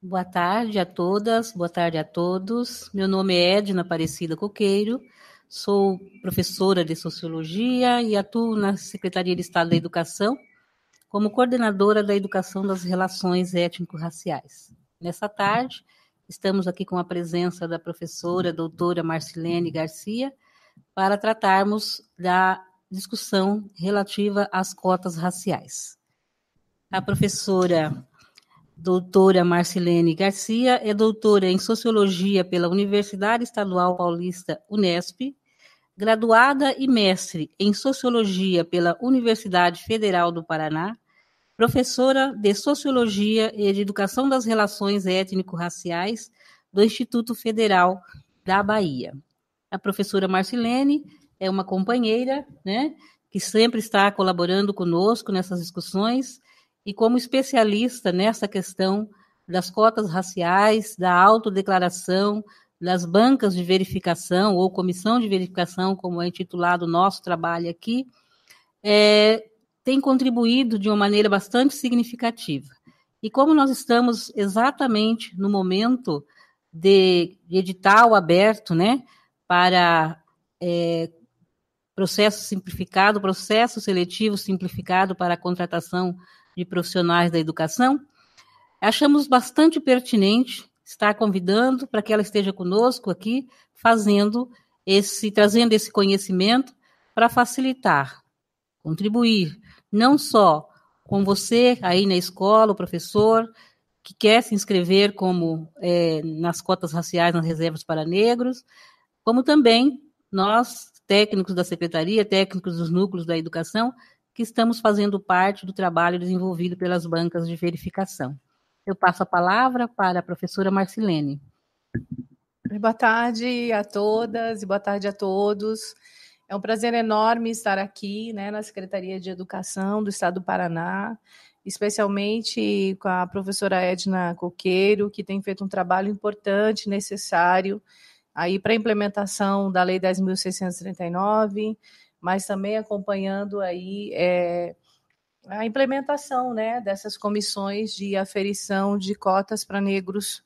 Boa tarde a todas, boa tarde a todos. Meu nome é Edna Aparecida Coqueiro, sou professora de Sociologia e atuo na Secretaria de Estado da Educação como coordenadora da Educação das Relações Étnico-Raciais. Nessa tarde, estamos aqui com a presença da professora doutora Marcilene Garcia para tratarmos da discussão relativa às cotas raciais. A professora doutora Marcilene Garcia é doutora em Sociologia pela Universidade Estadual Paulista Unesp, graduada e mestre em Sociologia pela Universidade Federal do Paraná, professora de Sociologia e de Educação das Relações Étnico-Raciais do Instituto Federal da Bahia. A professora Marcilene é uma companheira, né, que sempre está colaborando conosco nessas discussões, e como especialista nessa questão das cotas raciais, da autodeclaração, das bancas de verificação, ou comissão de verificação, como é intitulado o nosso trabalho aqui, tem contribuído de uma maneira bastante significativa. E como nós estamos exatamente no momento de edital aberto, né, para processo simplificado, processo seletivo simplificado para a contratação de profissionais da educação, achamos bastante pertinente estar convidando para que ela esteja conosco aqui, trazendo esse conhecimento para facilitar, contribuir, não só com você aí na escola, o professor, que quer se inscrever nas cotas raciais, nas reservas para negros, como também nós, técnicos da Secretaria, técnicos dos núcleos da educação, que estamos fazendo parte do trabalho desenvolvido pelas bancas de verificação. Eu passo a palavra para a professora Marcilene. Boa tarde a todas e boa tarde a todos. É um prazer enorme estar aqui, né, na Secretaria de Educação do Estado do Paraná, especialmente com a professora Edna Coqueiro, que tem feito um trabalho importante, necessário, aí para a implementação da Lei 10.639, mas também acompanhando aí a implementação, né, dessas comissões de aferição de cotas para negros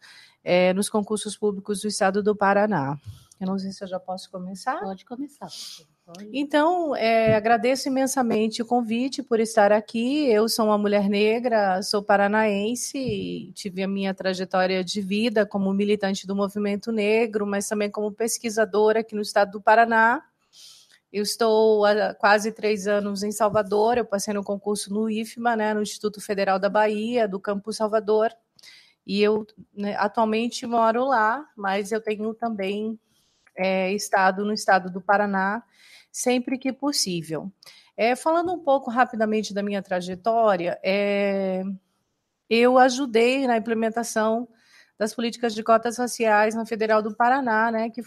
nos concursos públicos do Estado do Paraná. Eu não sei se eu já posso começar. Pode começar. Então, agradeço imensamente o convite por estar aqui. Eu sou uma mulher negra, sou paranaense, tive a minha trajetória de vida como militante do movimento negro, mas também como pesquisadora aqui no Estado do Paraná. Eu estou há quase 3 anos em Salvador, eu passei no concurso no IFMA, né, no Instituto Federal da Bahia, do Campus Salvador, e eu, né, atualmente moro lá, mas eu tenho também estado no Estado do Paraná, sempre que possível. Falando um pouco rapidamente da minha trajetória, eu ajudei na implementação das políticas de cotas raciais na Federal do Paraná, né, que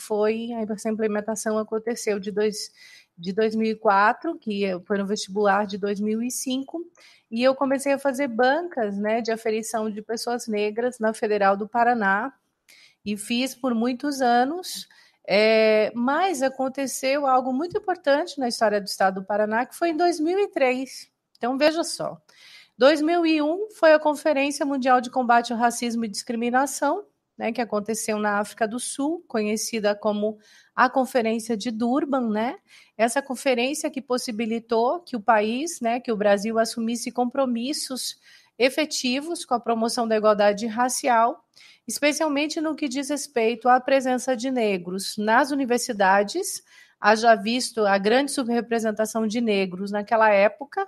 essa implementação aconteceu de 2004, que foi no vestibular de 2005, e eu comecei a fazer bancas, né, de aferição de pessoas negras na Federal do Paraná, e fiz por muitos anos, mas aconteceu algo muito importante na história do Estado do Paraná, que foi em 2003. Então, veja só. 2001 foi a Conferência Mundial de Combate ao Racismo e Discriminação, né, que aconteceu na África do Sul, conhecida como a Conferência de Durban, né? Essa conferência que possibilitou que o país, né, que o Brasil assumisse compromissos efetivos com a promoção da igualdade racial, especialmente no que diz respeito à presença de negros nas universidades, haja visto a grande subrepresentação de negros naquela época,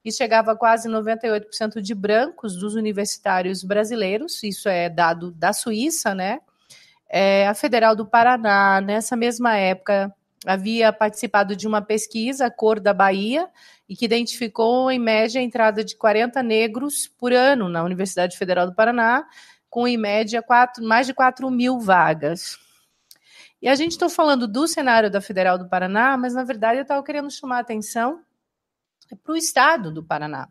e chegava a quase 98% de brancos dos universitários brasileiros, isso é dado da Suíça, né? A Federal do Paraná, nessa mesma época, havia participado de uma pesquisa, a Cor da Bahia, e que identificou, em média, a entrada de 40 negros por ano na Universidade Federal do Paraná, com, em média, mais de 4 mil vagas. E a gente está falando do cenário da Federal do Paraná, mas, na verdade, eu estava querendo chamar a atenção para o Estado do Paraná.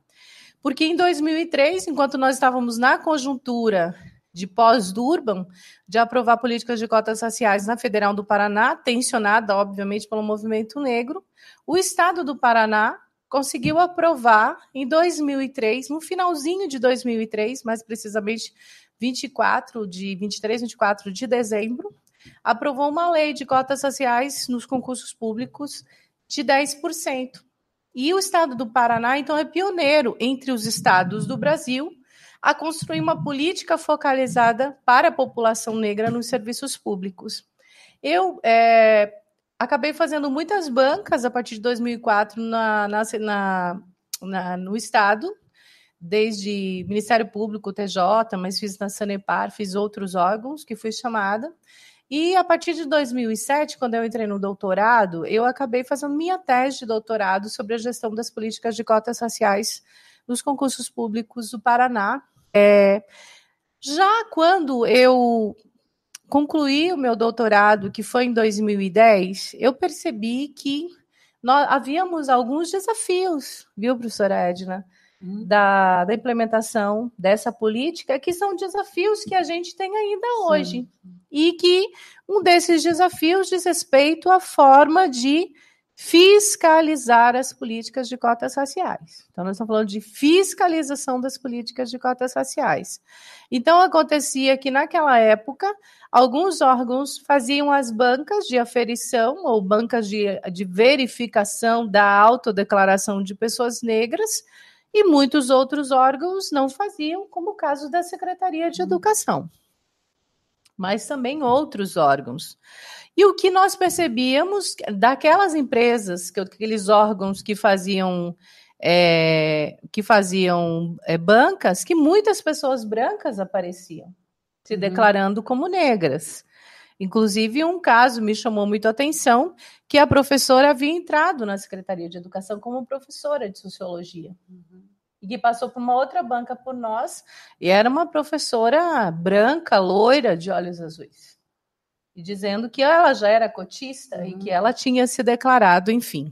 Porque em 2003, enquanto nós estávamos na conjuntura de pós-Durban, de aprovar políticas de cotas raciais na Federal do Paraná, tensionada, obviamente, pelo movimento negro, o Estado do Paraná conseguiu aprovar em 2003, no finalzinho de 2003, mais precisamente de 23, 24 de dezembro, aprovou uma lei de cotas raciais nos concursos públicos de 10%. E o estado do Paraná, então, é pioneiro entre os estados do Brasil a construir uma política focalizada para a população negra nos serviços públicos. Eu acabei fazendo muitas bancas a partir de 2004 no estado, desde Ministério Público, TJ, mas fiz na Sanepar, fiz outros órgãos que fui chamada. E a partir de 2007, quando eu entrei no doutorado, eu acabei fazendo minha tese de doutorado sobre a gestão das políticas de cotas raciais nos concursos públicos do Paraná. Já quando eu concluí o meu doutorado, que foi em 2010, eu percebi que havíamos alguns desafios, viu, professora Edna, da implementação dessa política, que são desafios que a gente tem ainda hoje. E que um desses desafios diz respeito à forma de fiscalizar as políticas de cotas raciais. Então, nós estamos falando de fiscalização das políticas de cotas raciais. Então, acontecia que, naquela época, alguns órgãos faziam as bancas de aferição ou bancas de verificação da autodeclaração de pessoas negras, e muitos outros órgãos não faziam, como o caso da Secretaria de Educação, mas também outros órgãos. E o que nós percebíamos daquelas empresas, aqueles órgãos que faziam bancas, que muitas pessoas brancas apareciam, se declarando como negras. Inclusive, um caso me chamou muito a atenção, que a professora havia entrado na Secretaria de Educação como professora de Sociologia. E que passou por uma outra banca por nós, e era uma professora branca, loira, de olhos azuis. E dizendo que ela já era cotista e que ela tinha se declarado, enfim.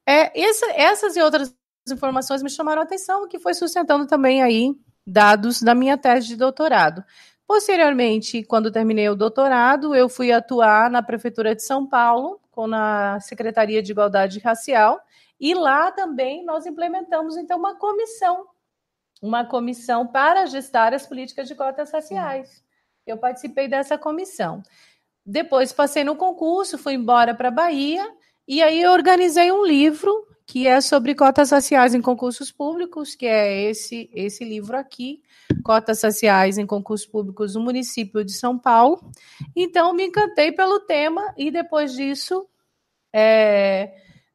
Essas e outras informações me chamaram a atenção, que foi sustentando também aí dados da minha tese de doutorado. Posteriormente, quando terminei o doutorado, eu fui atuar na Prefeitura de São Paulo, na Secretaria de Igualdade Racial, e lá também nós implementamos, então, uma comissão para gestar as políticas de cotas raciais. Eu participei dessa comissão. Depois passei no concurso, fui embora para a Bahia, e aí eu organizei um livro que é sobre cotas raciais em concursos públicos, que é esse livro aqui, Cotas Raciais em Concursos Públicos no município de São Paulo. Então, me encantei pelo tema e, depois disso,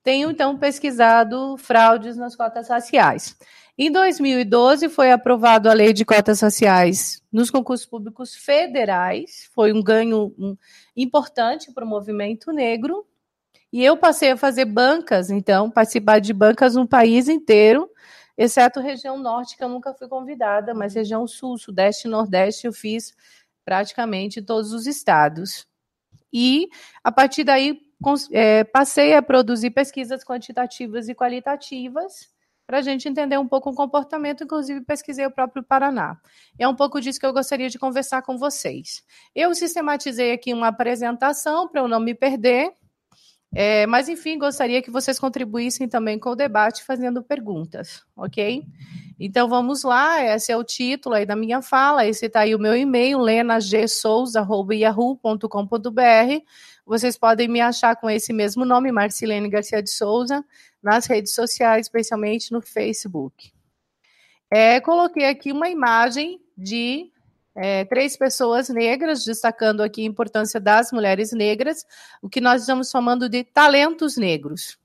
tenho, então, pesquisado fraudes nas cotas raciais. Em 2012, foi aprovada a Lei de Cotas Raciais nos concursos públicos federais. Foi um ganho importante para o movimento negro. E eu passei a fazer bancas, então, participar de bancas no país inteiro, exceto região norte, que eu nunca fui convidada, mas região sul, sudeste e nordeste eu fiz praticamente todos os estados. E, a partir daí, passei a produzir pesquisas quantitativas e qualitativas para a gente entender um pouco o comportamento, inclusive pesquisei o próprio Paraná. É um pouco disso que eu gostaria de conversar com vocês. Eu sistematizei aqui uma apresentação para eu não me perder, mas, enfim, gostaria que vocês contribuíssem também com o debate fazendo perguntas, ok? Então, vamos lá, esse é o título aí da minha fala, esse está aí o meu e-mail, lenagsouza@yahoo.com.br. Vocês podem me achar com esse mesmo nome, Marcilene Garcia de Souza, nas redes sociais, especialmente no Facebook. Coloquei aqui uma imagem de 3 pessoas negras, destacando aqui a importância das mulheres negras, o que nós estamos chamando de talentos negros.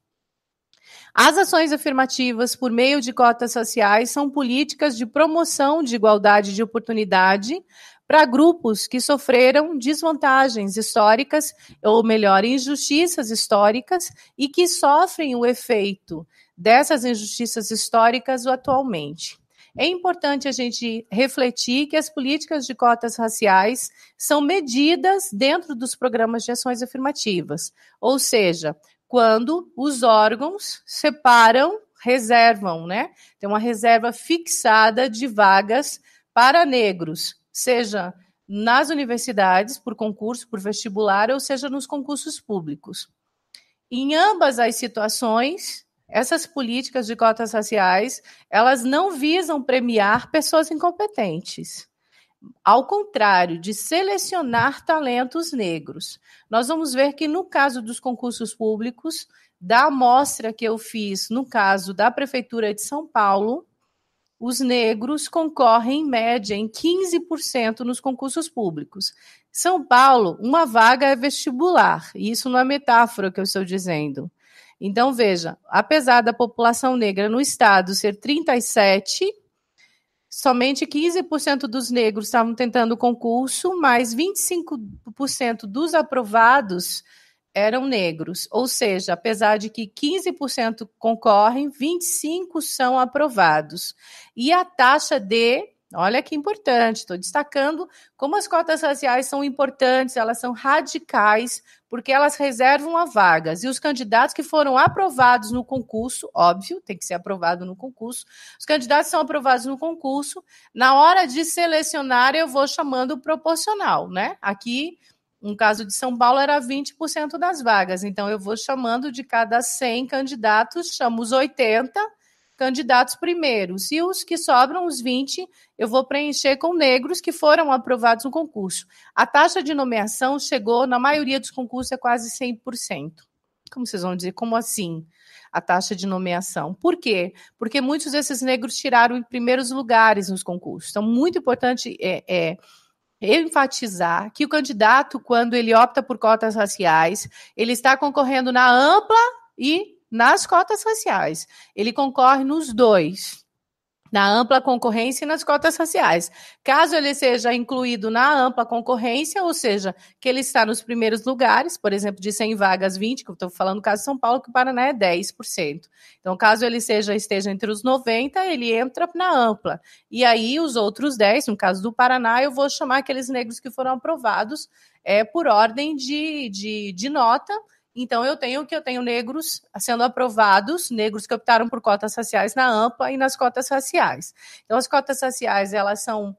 As ações afirmativas por meio de cotas raciais são políticas de promoção de igualdade de oportunidade para grupos que sofreram desvantagens históricas, ou melhor, injustiças históricas, e que sofrem o efeito dessas injustiças históricas atualmente. É importante a gente refletir que as políticas de cotas raciais são medidas dentro dos programas de ações afirmativas, ou seja, quando os órgãos reservam, né? Tem uma reserva fixada de vagas para negros, seja nas universidades, por concurso, por vestibular, ou seja, nos concursos públicos. Em ambas as situações, essas políticas de cotas raciais, elas não visam premiar pessoas incompetentes, ao contrário de selecionar talentos negros. Nós vamos ver que no caso dos concursos públicos, da amostra que eu fiz no caso da Prefeitura de São Paulo, os negros concorrem, em média, em 15% nos concursos públicos. São Paulo, uma vaga é vestibular, e isso não é metáfora que eu estou dizendo. Então, veja, apesar da população negra no estado ser 37%, somente 15% dos negros estavam tentando o concurso, mas 25% dos aprovados eram negros. Ou seja, apesar de que 15% concorrem, 25% são aprovados. E a taxa de... Olha que importante, estou destacando como as cotas raciais são importantes, elas são radicais, porque elas reservam a vagas. E os candidatos que foram aprovados no concurso, óbvio, tem que ser aprovado no concurso, os candidatos são aprovados no concurso, na hora de selecionar eu vou chamando proporcional, né? Aqui, no caso de São Paulo, era 20% das vagas, então eu vou chamando de cada 100 candidatos, chamo os 80 candidatos primeiros, e os que sobram, os 20, eu vou preencher com negros que foram aprovados no concurso. A taxa de nomeação chegou, na maioria dos concursos, a quase 100%. Como vocês vão dizer? Como assim a taxa de nomeação? Por quê? Porque muitos desses negros tiraram em primeiros lugares nos concursos. Então, muito importante enfatizar que o candidato, quando ele opta por cotas raciais, ele está concorrendo na ampla e nas cotas raciais. Ele concorre nos dois, na ampla concorrência e nas cotas raciais. Caso ele seja incluído na ampla concorrência, ou seja, que ele está nos primeiros lugares, por exemplo, de 100 vagas, 20, que eu estou falando no caso de São Paulo, que o Paraná é 10%. Então, caso ele esteja entre os 90, ele entra na ampla. E aí, os outros 10, no caso do Paraná, eu vou chamar aqueles negros que foram aprovados por ordem de nota. Então, eu tenho negros sendo aprovados, negros que optaram por cotas raciais na ampla e nas cotas raciais. Então, as cotas raciais, elas são,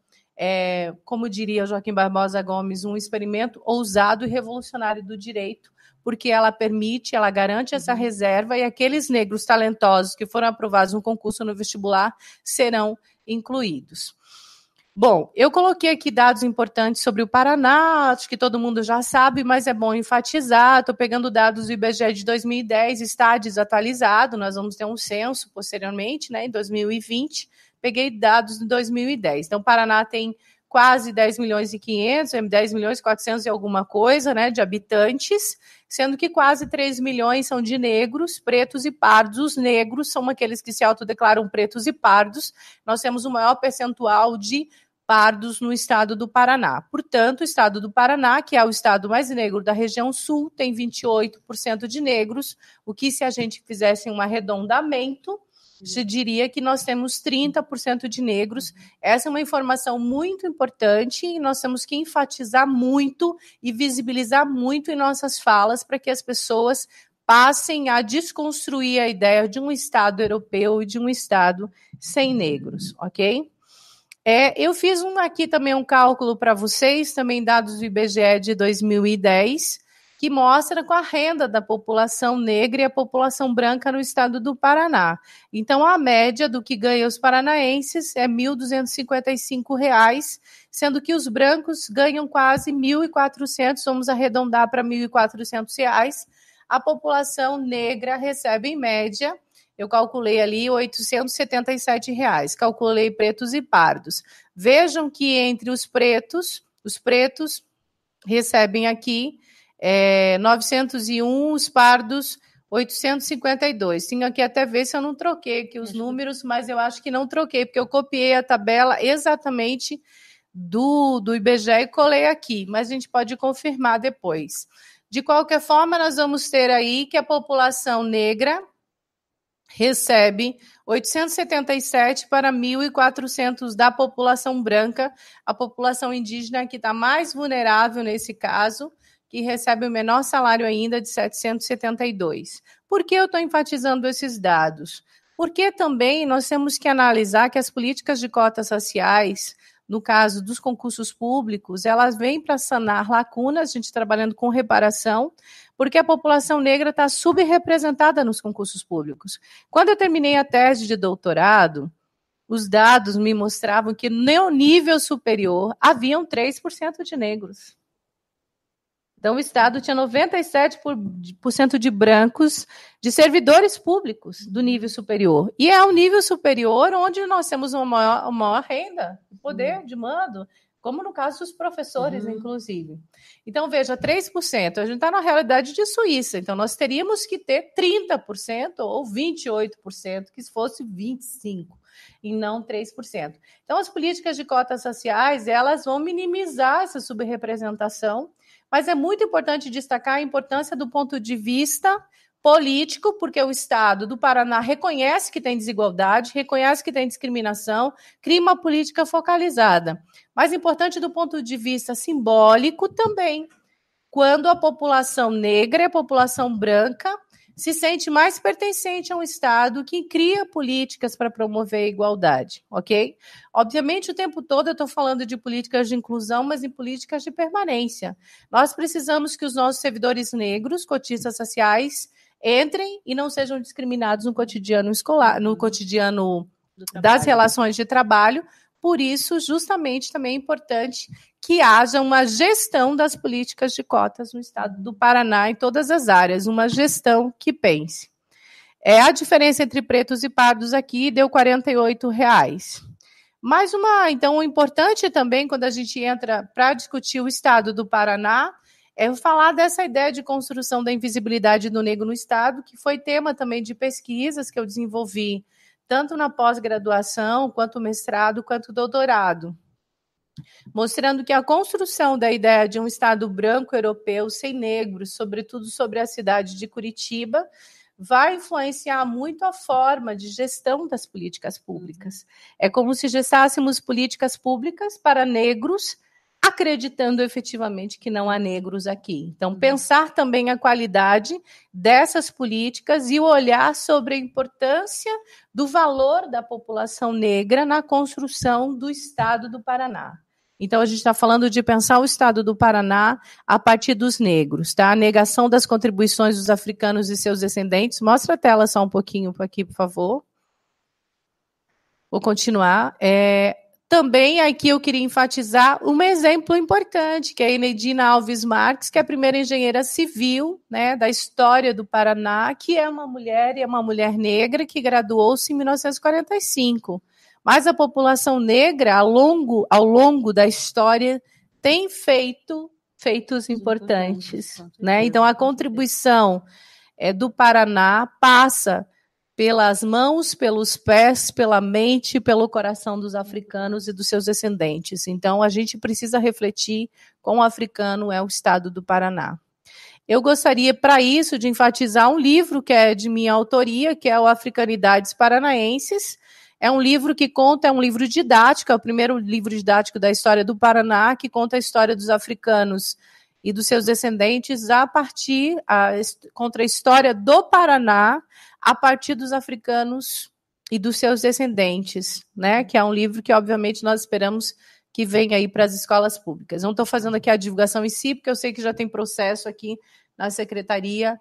como diria Joaquim Barbosa Gomes, um experimento ousado e revolucionário do direito, porque ela garante essa reserva, e aqueles negros talentosos que foram aprovados no concurso no vestibular serão incluídos. Bom, eu coloquei aqui dados importantes sobre o Paraná, acho que todo mundo já sabe, mas é bom enfatizar. Estou pegando dados do IBGE de 2010, está desatualizado, nós vamos ter um censo posteriormente, né, em 2020. Peguei dados de 2010. Então, o Paraná tem quase 10 milhões e 500, 10 milhões e 400 e alguma coisa, né, de habitantes, sendo que quase 3 milhões são de negros, pretos e pardos. Os negros são aqueles que se autodeclaram pretos e pardos. Nós temos o maior percentual de pardos no estado do Paraná. Portanto, o estado do Paraná, que é o estado mais negro da região sul, tem 28% de negros, o que, se a gente fizesse um arredondamento, se diria que nós temos 30% de negros. Essa é uma informação muito importante e nós temos que enfatizar muito e visibilizar muito em nossas falas para que as pessoas passem a desconstruir a ideia de um estado europeu e de um estado sem negros, ok? Eu fiz aqui também um cálculo para vocês, também dados do IBGE de 2010, que mostra com a renda da população negra e a população branca no estado do Paraná. Então, a média do que ganham os paranaenses é R$ 1.255, sendo que os brancos ganham quase R$ 1.400, vamos arredondar para R$ 1.400. A população negra recebe, em média, eu calculei ali R$ 877, calculei pretos e pardos. Vejam que entre os pretos recebem aqui 901, os pardos 852. Tenho aqui até ver se eu não troquei aqui os números, mas eu acho que não troquei, porque eu copiei a tabela exatamente do IBGE e colei aqui, mas a gente pode confirmar depois. De qualquer forma, nós vamos ter aí que a população negra recebe 877 para 1.400 da população branca, a população indígena que está mais vulnerável nesse caso, que recebe o menor salário ainda de 772. Por que eu estou enfatizando esses dados? Porque também nós temos que analisar que as políticas de cotas raciais, no caso dos concursos públicos, elas vêm para sanar lacunas, a gente trabalhando com reparação, porque a população negra está subrepresentada nos concursos públicos. Quando eu terminei a tese de doutorado, os dados me mostravam que no nível superior haviam 3% de negros. Então, o Estado tinha 97% de brancos, de servidores públicos do nível superior. E é o nível superior onde nós temos uma maior renda, poder de mando, como no caso dos professores, inclusive. Então, veja, 3%. A gente está na realidade de Suíça, então nós teríamos que ter 30% ou 28%, que fosse 25%, e não 3%. Então, as políticas de cotas raciais, elas vão minimizar essa subrepresentação, mas é muito importante destacar a importância do ponto de vista político, porque o Estado do Paraná reconhece que tem desigualdade, reconhece que tem discriminação, cria uma política focalizada. Mas importante do ponto de vista simbólico também, quando a população negra e a população branca se sente mais pertencente a um Estado que cria políticas para promover a igualdade, ok? Obviamente, o tempo todo eu estou falando de políticas de inclusão, mas em políticas de permanência. Nós precisamos que os nossos servidores negros, cotistas sociais, entrem e não sejam discriminados no cotidiano escolar, no cotidiano das relações de trabalho. Por isso, justamente, também é importante que haja uma gestão das políticas de cotas no estado do Paraná, em todas as áreas, uma gestão que pense. A diferença entre pretos e pardos aqui deu R$ 48. Mais então, o importante também, quando a gente entra para discutir o estado do Paraná, é falar dessa ideia de construção da invisibilidade do negro no estado, que foi tema também de pesquisas que eu desenvolvi, tanto na pós-graduação, quanto mestrado, quanto doutorado, mostrando que a construção da ideia de um Estado branco europeu sem negros, sobretudo sobre a cidade de Curitiba, vai influenciar muito a forma de gestão das políticas públicas. É como se gestássemos políticas públicas para negros, acreditando efetivamente que não há negros aqui. Então, pensar também a qualidade dessas políticas e o olhar sobre a importância do valor da população negra na construção do Estado do Paraná. Então, a gente está falando de pensar o Estado do Paraná a partir dos negros, tá? A negação das contribuições dos africanos e seus descendentes. Mostra a tela só um pouquinho aqui, por favor. Vou continuar. Também aqui eu queria enfatizar um exemplo importante, que é a Inedina Alves Marques, que é a primeira engenheira civil, né, da história do Paraná, que é uma mulher, e é uma mulher negra, que graduou-se em 1945. Mas a população negra, ao longo da história, tem feitos importantes, né? Então, a contribuição do Paraná passa pelas mãos, pelos pés, pela mente, pelo coração dos africanos e dos seus descendentes. Então, a gente precisa refletir quão africano é o estado do Paraná. Eu gostaria, para isso, de enfatizar um livro que é de minha autoria, que é o Africanidades Paranaenses. É um livro que conta, é um livro didático, é o primeiro livro didático da história do Paraná, que conta a história dos africanos e dos seus descendentes contra a história do Paraná, a partir dos africanos e dos seus descendentes, né? Que é um livro que, obviamente, nós esperamos que venha aí para as escolas públicas. Não estou fazendo aqui a divulgação em si, porque eu sei que já tem processo aqui na secretaria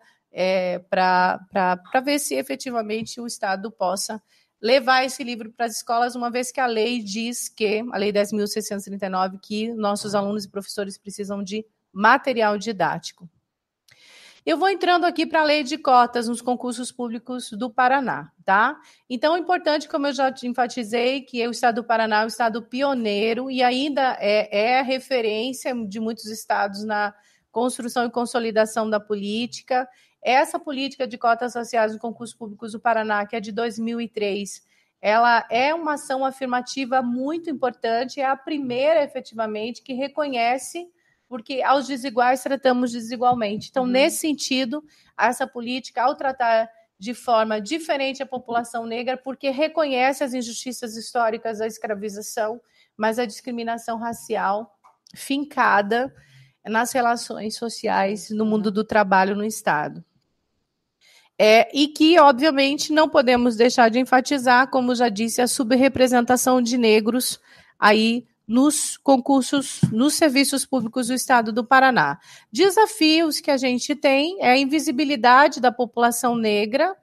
para ver se efetivamente o Estado possa levar esse livro para as escolas, uma vez que a lei diz que, a Lei 10.639, que nossos alunos e professores precisam de material didático. Eu vou entrando aqui para a lei de cotas nos concursos públicos do Paraná, tá? Então, é importante, como eu já te enfatizei, que o estado do Paraná é um estado pioneiro e ainda é a referência de muitos estados na construção e consolidação da política. Essa política de cotas raciais nos concursos públicos do Paraná, que é de 2003, ela é uma ação afirmativa muito importante, é a primeira, efetivamente, que reconhece, porque aos desiguais tratamos desigualmente. Então, nesse sentido, essa política, ao tratar de forma diferente a população negra, porque reconhece as injustiças históricas da escravização, mas a discriminação racial fincada nas relações sociais no mundo do trabalho no Estado. E que, obviamente, não podemos deixar de enfatizar, como já disse, a subrepresentação de negros aí nos concursos, nos serviços públicos do Estado do Paraná. Desafios que a gente tem é a invisibilidade da população negra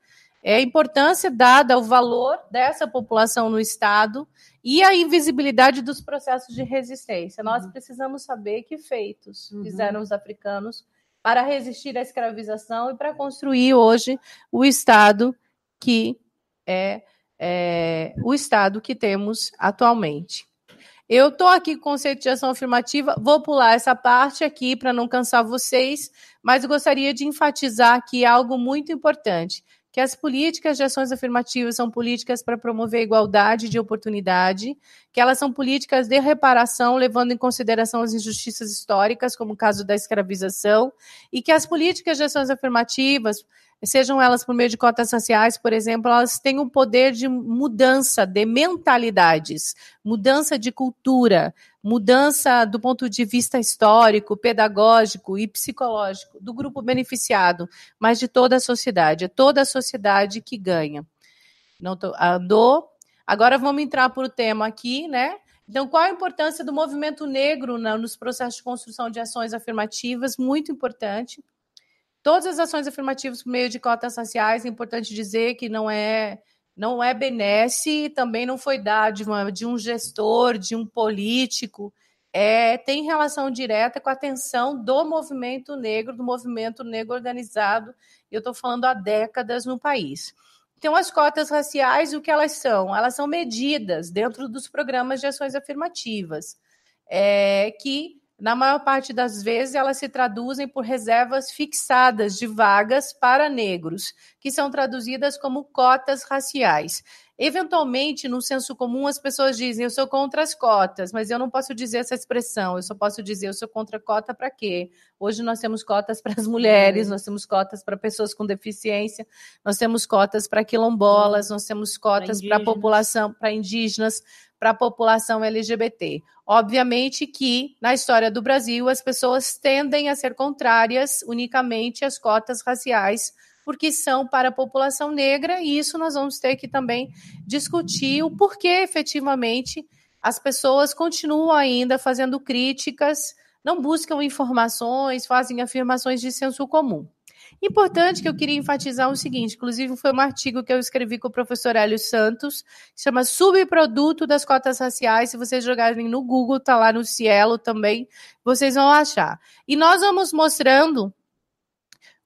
é a importância dada ao valor dessa população no Estado e a invisibilidade dos processos de resistência. Nós precisamos saber que feitos fizeram os africanos para resistir à escravização e para construir hoje o Estado que é o Estado que temos atualmente. Eu estou aqui com o conceito de ação afirmativa, vou pular essa parte aqui para não cansar vocês, mas eu gostaria de enfatizar aqui algo muito importante, que as políticas de ações afirmativas são políticas para promover a igualdade de oportunidade, que elas são políticas de reparação, levando em consideração as injustiças históricas, como o caso da escravização, e que as políticas de ações afirmativas, sejam elas por meio de cotas raciais, por exemplo, elas têm um poder de mudança de mentalidades, mudança de cultura, mudança do ponto de vista histórico, pedagógico e psicológico do grupo beneficiado, mas de toda a sociedade. É toda a sociedade que ganha. Agora vamos entrar para o tema aqui, né? Então, qual a importância do movimento negro nos processos de construção de ações afirmativas? Muito importante. Todas as ações afirmativas por meio de cotas raciais, é importante dizer que não é benesse, também não foi dádiva de um gestor, de um político, tem relação direta com a atenção do movimento negro organizado, e eu estou falando há décadas no país. Então, as cotas raciais, o que elas são? Elas são medidas dentro dos programas de ações afirmativas, que na maior parte das vezes, elas se traduzem por reservas fixadas de vagas para negros, que são traduzidas como cotas raciais. Eventualmente, no senso comum, as pessoas dizem, eu sou contra as cotas, mas eu não posso dizer essa expressão, eu só posso dizer, eu sou contra a cota para quê? Hoje nós temos cotas para as mulheres, nós temos cotas para pessoas com deficiência, nós temos cotas para quilombolas, nós temos cotas para a população, para indígenas, para a população LGBT. Obviamente que, na história do Brasil, as pessoas tendem a ser contrárias unicamente às cotas raciais, porque são para a população negra, e isso nós vamos ter que também discutir o porquê, efetivamente, as pessoas continuam ainda fazendo críticas, não buscam informações, fazem afirmações de senso comum. Importante que eu queria enfatizar o seguinte, inclusive foi um artigo que eu escrevi com o professor Hélio Santos, que chama Subproduto das Cotas Raciais, se vocês jogarem no Google, está lá no Cielo também, vocês vão achar. E nós vamos mostrando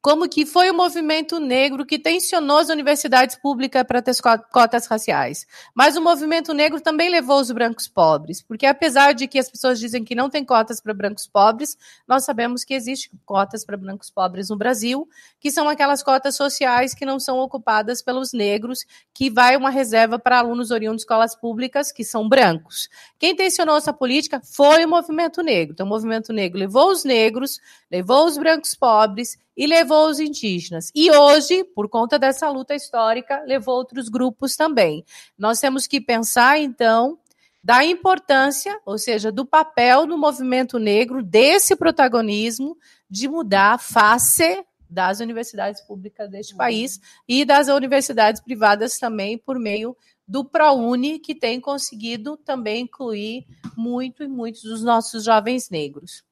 como que foi o movimento negro que tensionou as universidades públicas para ter cotas raciais. Mas o movimento negro também levou os brancos pobres, porque apesar de que as pessoas dizem que não tem cotas para brancos pobres, nós sabemos que existem cotas para brancos pobres no Brasil, que são aquelas cotas sociais que não são ocupadas pelos negros, que vai uma reserva para alunos oriundos de escolas públicas, que são brancos. Quem tensionou essa política foi o movimento negro. Então, o movimento negro levou os negros, levou os brancos pobres, e levou os indígenas. E hoje, por conta dessa luta histórica, levou outros grupos também. Nós temos que pensar, então, da importância, ou seja, do papel do movimento negro, desse protagonismo de mudar a face das universidades públicas deste país e das universidades privadas também, por meio do ProUni, que tem conseguido também incluir muitos dos nossos jovens negros.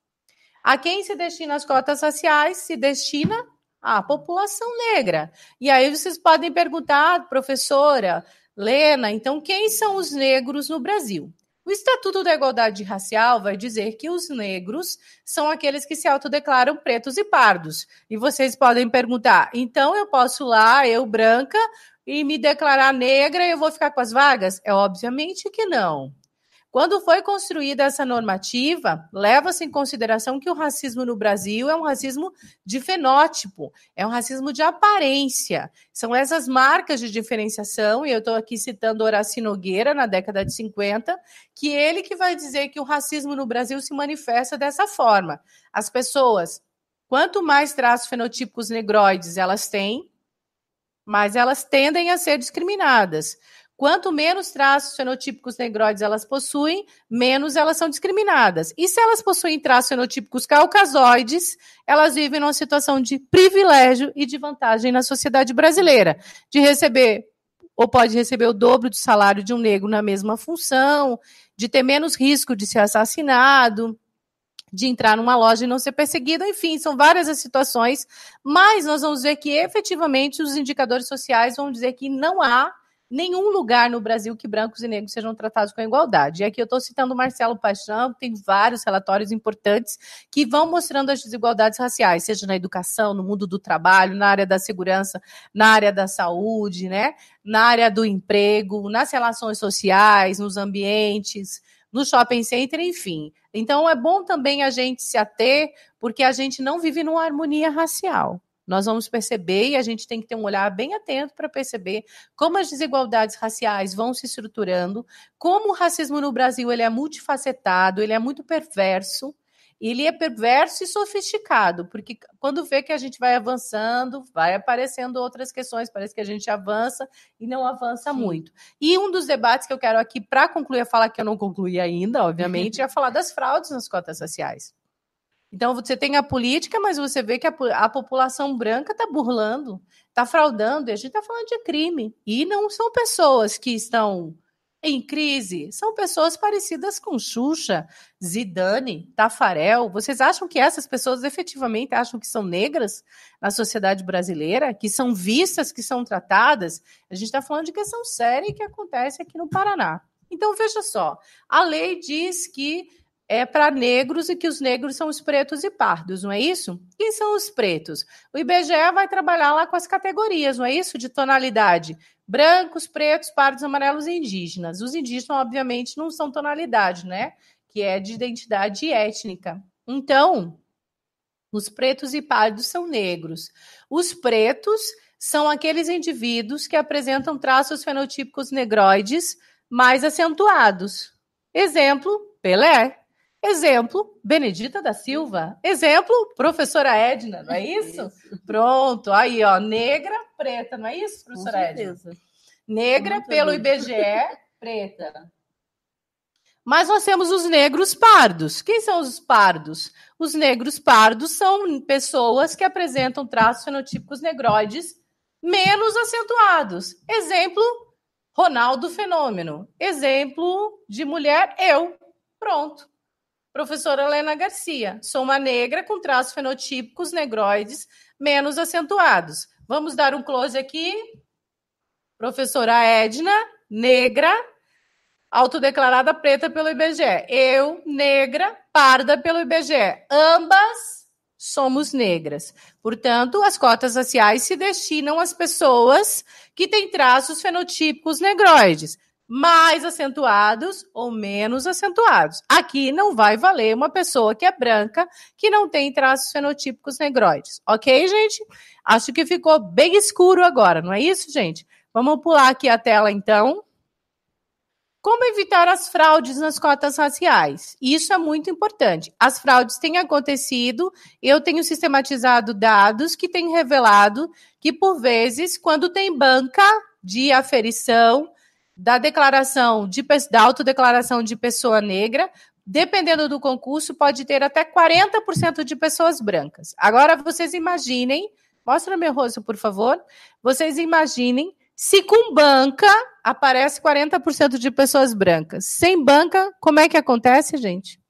A quem se destina as cotas raciais? Se destina à população negra. E aí vocês podem perguntar, professora Lena, então quem são os negros no Brasil? O Estatuto da Igualdade Racial vai dizer que os negros são aqueles que se autodeclaram pretos e pardos. E vocês podem perguntar, então eu posso lá, eu branca, e me declarar negra e eu vou ficar com as vagas? Obviamente que não. Quando foi construída essa normativa, leva-se em consideração que o racismo no Brasil é um racismo de fenótipo, é um racismo de aparência. São essas marcas de diferenciação, e eu estou aqui citando Horácio Nogueira, na década de 50, que ele que vai dizer que o racismo no Brasil se manifesta dessa forma. As pessoas, quanto mais traços fenotípicos negroides elas têm, mais elas tendem a ser discriminadas. Quanto menos traços fenotípicos negroides elas possuem, menos elas são discriminadas. E se elas possuem traços fenotípicos caucasoides, elas vivem numa situação de privilégio e de vantagem na sociedade brasileira, de receber, ou pode receber o dobro do salário de um negro na mesma função, de ter menos risco de ser assassinado, de entrar numa loja e não ser perseguido, enfim, são várias as situações, mas nós vamos ver que efetivamente os indicadores sociais vão dizer que não há nenhum lugar no Brasil que brancos e negros sejam tratados com igualdade. E aqui eu estou citando o Marcelo Paixão, tem vários relatórios importantes que vão mostrando as desigualdades raciais, seja na educação, no mundo do trabalho, na área da segurança, na área da saúde, né? Na área do emprego, nas relações sociais, nos ambientes, no shopping center, enfim. Então, é bom também a gente se ater, porque a gente não vive numa harmonia racial. Nós vamos perceber, e a gente tem que ter um olhar bem atento para perceber como as desigualdades raciais vão se estruturando, como o racismo no Brasil ele é multifacetado, ele é muito perverso, ele é perverso e sofisticado, porque quando vê que a gente vai avançando, vai aparecendo outras questões, parece que a gente avança e não avança muito. E um dos debates que eu quero aqui, para concluir a fala, que eu não concluí ainda, obviamente, é falar das fraudes nas cotas raciais. Então, você tem a política, mas você vê que a população branca está burlando, está fraudando, e a gente está falando de crime. E não são pessoas que estão em crise, são pessoas parecidas com Xuxa, Zidane, Tafarel. Vocês acham que essas pessoas efetivamente acham que são negras na sociedade brasileira, que são vistas, que são tratadas? A gente está falando de questão séria que acontece aqui no Paraná. Então, veja só, a lei diz que é para negros e que os negros são os pretos e pardos, não é isso? Quem são os pretos? O IBGE vai trabalhar lá com as categorias, não é isso? De tonalidade. Brancos, pretos, pardos, amarelos e indígenas. Os indígenas, obviamente, não são tonalidade, né? Que é de identidade étnica. Então, os pretos e pardos são negros. Os pretos são aqueles indivíduos que apresentam traços fenotípicos negroides mais acentuados. Exemplo, Pelé. Exemplo, Benedita da Silva. Exemplo, professora Edna, não é isso? Pronto, aí, ó, negra, preta, não é isso, professora Edna? Negra pelo IBGE, preta. Mas nós temos os negros pardos. Quem são os pardos? Os negros pardos são pessoas que apresentam traços fenotípicos negroides menos acentuados. Exemplo, Ronaldo Fenômeno. Exemplo de mulher, eu. Pronto. Professora Helena Garcia, sou uma negra com traços fenotípicos negroides menos acentuados. Vamos dar um close aqui. Professora Edna, negra, autodeclarada preta pelo IBGE. Eu, negra, parda pelo IBGE. Ambas somos negras. Portanto, as cotas raciais se destinam às pessoas que têm traços fenotípicos negroides, mais acentuados ou menos acentuados. Aqui não vai valer uma pessoa que é branca, que não tem traços fenotípicos negroides. Ok, gente? Acho que ficou bem escuro agora, não é isso, gente? Vamos pular aqui a tela, então. Como evitar as fraudes nas cotas raciais? Isso é muito importante. As fraudes têm acontecido, eu tenho sistematizado dados que têm revelado que, por vezes, quando tem banca de aferição, da autodeclaração de pessoa negra, dependendo do concurso, pode ter até 40% de pessoas brancas. Agora, vocês imaginem, mostra meu rosto, por favor, vocês imaginem se com banca aparece 40% de pessoas brancas. Sem banca, como é que acontece, gente?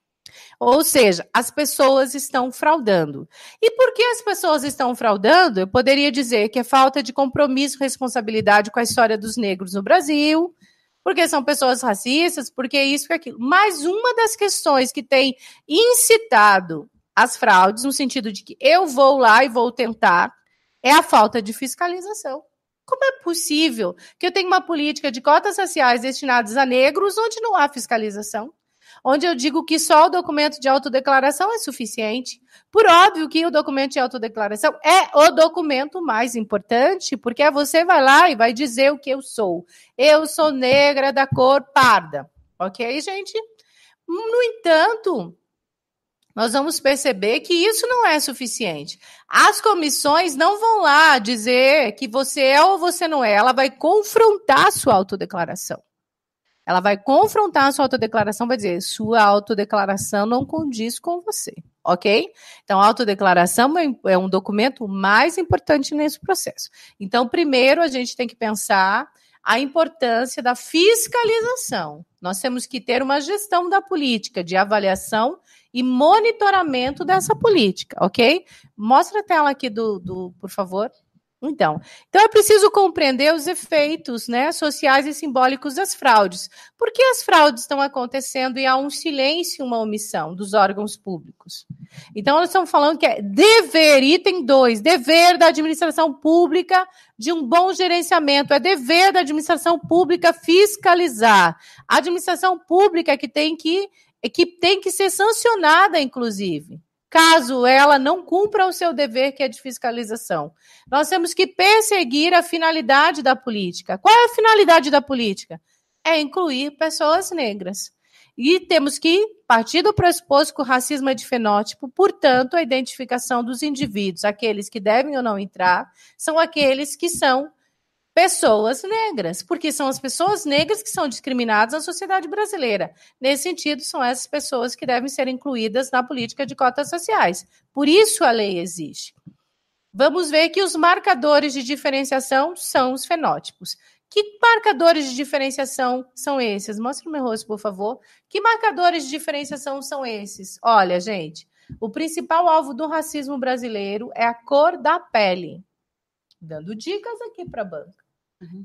Ou seja, as pessoas estão fraudando. E por que as pessoas estão fraudando? Eu poderia dizer que é falta de compromisso e responsabilidade com a história dos negros no Brasil, porque são pessoas racistas, porque isso e aquilo. Mas uma das questões que tem incitado as fraudes, no sentido de que eu vou lá e vou tentar, é a falta de fiscalização. Como é possível que eu tenha uma política de cotas raciais destinadas a negros onde não há fiscalização? Onde eu digo que só o documento de autodeclaração é suficiente. Por óbvio que o documento de autodeclaração é o documento mais importante, porque você vai lá e vai dizer o que eu sou. Eu sou negra da cor parda. Ok, gente? No entanto, nós vamos perceber que isso não é suficiente. As comissões não vão lá dizer que você é ou você não é. Ela vai confrontar a sua autodeclaração. Ela vai confrontar a sua autodeclaração, vai dizer, sua autodeclaração não condiz com você, ok? Então, a autodeclaração é um documento mais importante nesse processo. Então, primeiro, a gente tem que pensar a importância da fiscalização. Nós temos que ter uma gestão da política, de avaliação e monitoramento dessa política, ok? Mostra a tela aqui por favor. Então é preciso compreender os efeitos, né, sociais e simbólicos das fraudes. Por que as fraudes estão acontecendo e há um silêncio, uma omissão dos órgãos públicos? Então, nós estamos falando que é dever, item 2, dever da administração pública de um bom gerenciamento, é dever da administração pública fiscalizar. A administração pública que tem que ser sancionada, inclusive, caso ela não cumpra o seu dever, que é de fiscalização. Nós temos que perseguir a finalidade da política. Qual é a finalidade da política? É incluir pessoas negras. E temos que partir do pressuposto que o racismo é de fenótipo, portanto, a identificação dos indivíduos, aqueles que devem ou não entrar, são aqueles que são pessoas negras, porque são as pessoas negras que são discriminadas na sociedade brasileira. Nesse sentido, são essas pessoas que devem ser incluídas na política de cotas raciais. Por isso a lei existe. Vamos ver que os marcadores de diferenciação são os fenótipos. Que marcadores de diferenciação são esses? Mostra o meu rosto, por favor. Que marcadores de diferenciação são esses? Olha, gente, o principal alvo do racismo brasileiro é a cor da pele. Dando dicas aqui para a banca.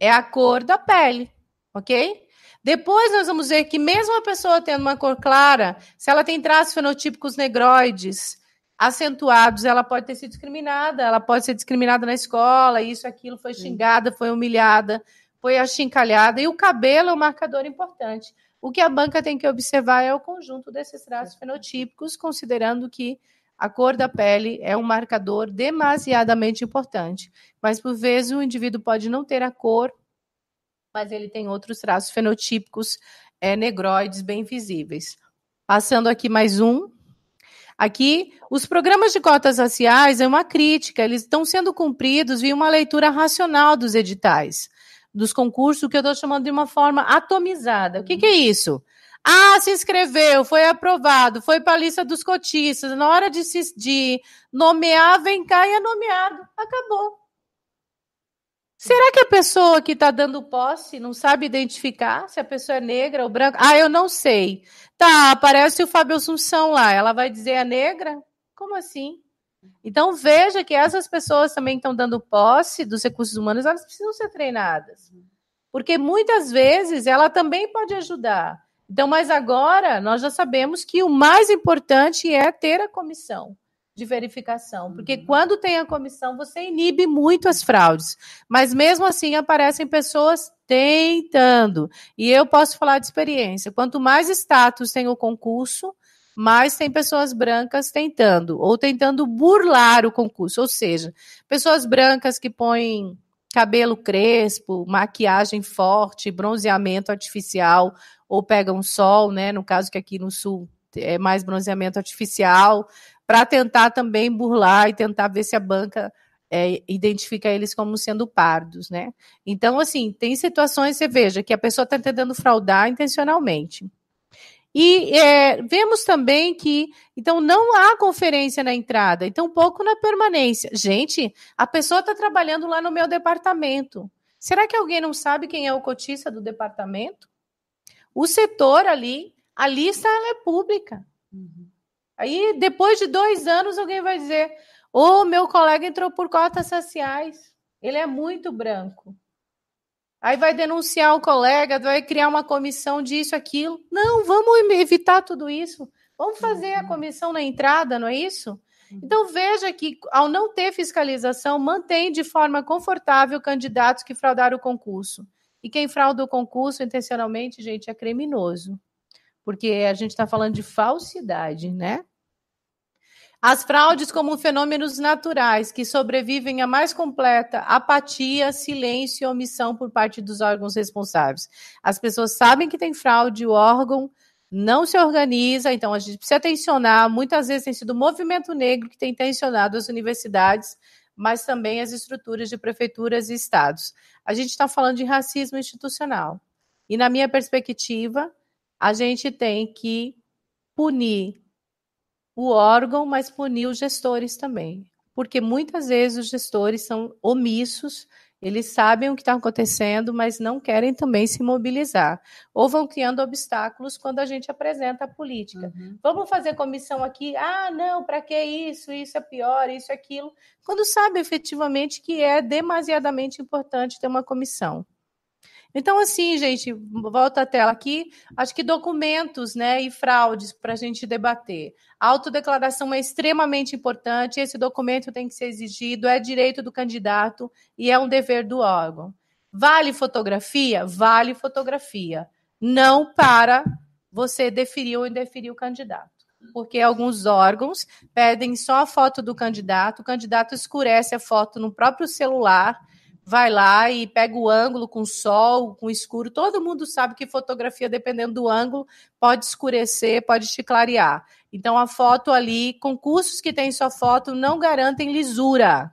É a cor da pele, ok? Depois nós vamos ver que mesmo a pessoa tendo uma cor clara, se ela tem traços fenotípicos negroides acentuados, ela pode ter sido discriminada, ela pode ser discriminada na escola, isso, aquilo, foi xingada, foi humilhada, foi achincalhada, e o cabelo é um marcador importante. O que a banca tem que observar é o conjunto desses traços fenotípicos, considerando que a cor da pele é um marcador demasiadamente importante. Mas, por vezes, o indivíduo pode não ter a cor, mas ele tem outros traços fenotípicos negroides bem visíveis. Passando aqui mais um. Aqui, os programas de cotas raciais é uma crítica, eles estão sendo cumpridos via uma leitura racional dos editais, dos concursos, que eu estou chamando de uma forma atomizada. O que é isso? Ah, se inscreveu, foi aprovado, foi para a lista dos cotistas. Na hora de nomear, vem cá e é nomeado. Acabou. Será que a pessoa que está dando posse não sabe identificar se a pessoa é negra ou branca? Ah, eu não sei. Tá, aparece o Fábio Assunção lá. Ela vai dizer a negra? Como assim? Então, veja que essas pessoas também que estão dando posse dos recursos humanos, elas precisam ser treinadas. Porque muitas vezes ela também pode ajudar. Então, mas agora nós já sabemos que o mais importante é ter a comissão de verificação, porque quando tem a comissão, você inibe muito as fraudes. Mas mesmo assim aparecem pessoas tentando. E eu posso falar de experiência. Quanto mais status tem o concurso, mais tem pessoas brancas tentando, ou tentando burlar o concurso. Ou seja, pessoas brancas que põem cabelo crespo, maquiagem forte, bronzeamento artificial, ou pegam sol, né? No caso que aqui no Sul é mais bronzeamento artificial, para tentar também burlar e tentar ver se a banca identifica eles como sendo pardos, né? Então, assim, tem situações, você veja, que a pessoa está tentando fraudar intencionalmente. E vemos também que, então, não há conferência na entrada, e tampouco na permanência. Gente, a pessoa está trabalhando lá no meu departamento. Será que alguém não sabe quem é o cotista do departamento? O setor ali, a lista ela é pública. Aí, depois de 2 anos, alguém vai dizer: meu colega entrou por cotas raciais, ele é muito branco. Aí vai denunciar o colega, vai criar uma comissão disso, aquilo. Não, vamos evitar tudo isso. Vamos fazer a comissão na entrada, não é isso? Então, veja que, ao não ter fiscalização, mantém de forma confortável candidatos que fraudaram o concurso. E quem frauda o concurso intencionalmente, gente, é criminoso. Porque a gente está falando de falsidade, né? As fraudes como fenômenos naturais que sobrevivem à mais completa apatia, silêncio e omissão por parte dos órgãos responsáveis. As pessoas sabem que tem fraude, o órgão não se organiza, então a gente precisa tensionar. Muitas vezes tem sido o movimento negro que tem tensionado as universidades, mas também as estruturas de prefeituras e estados. A gente está falando de racismo institucional. E, na minha perspectiva, a gente tem que punir o órgão, mas punir os gestores também. Porque muitas vezes os gestores são omissos Eles sabem o que está acontecendo, mas não querem também se mobilizar. Ou vão criando obstáculos quando a gente apresenta a política. Vamos fazer comissão aqui? Ah, não, para que isso? Isso é pior, isso é aquilo. Quando sabe efetivamente que é demasiadamente importante ter uma comissão. Então, assim, gente, volta a tela aqui. Acho que documentos, né, e fraudes para a gente debater. A autodeclaração é extremamente importante. Esse documento tem que ser exigido, é direito do candidato e é um dever do órgão. Vale fotografia? Vale fotografia. Não para você deferir ou indeferir o candidato. Porque alguns órgãos pedem só a foto do candidato, o candidato escurece a foto no próprio celular, vai lá e pega o ângulo com sol, com escuro. Todo mundo sabe que fotografia, dependendo do ângulo, pode escurecer, pode te clarear. Então, a foto ali, concursos que têm só foto não garantem lisura.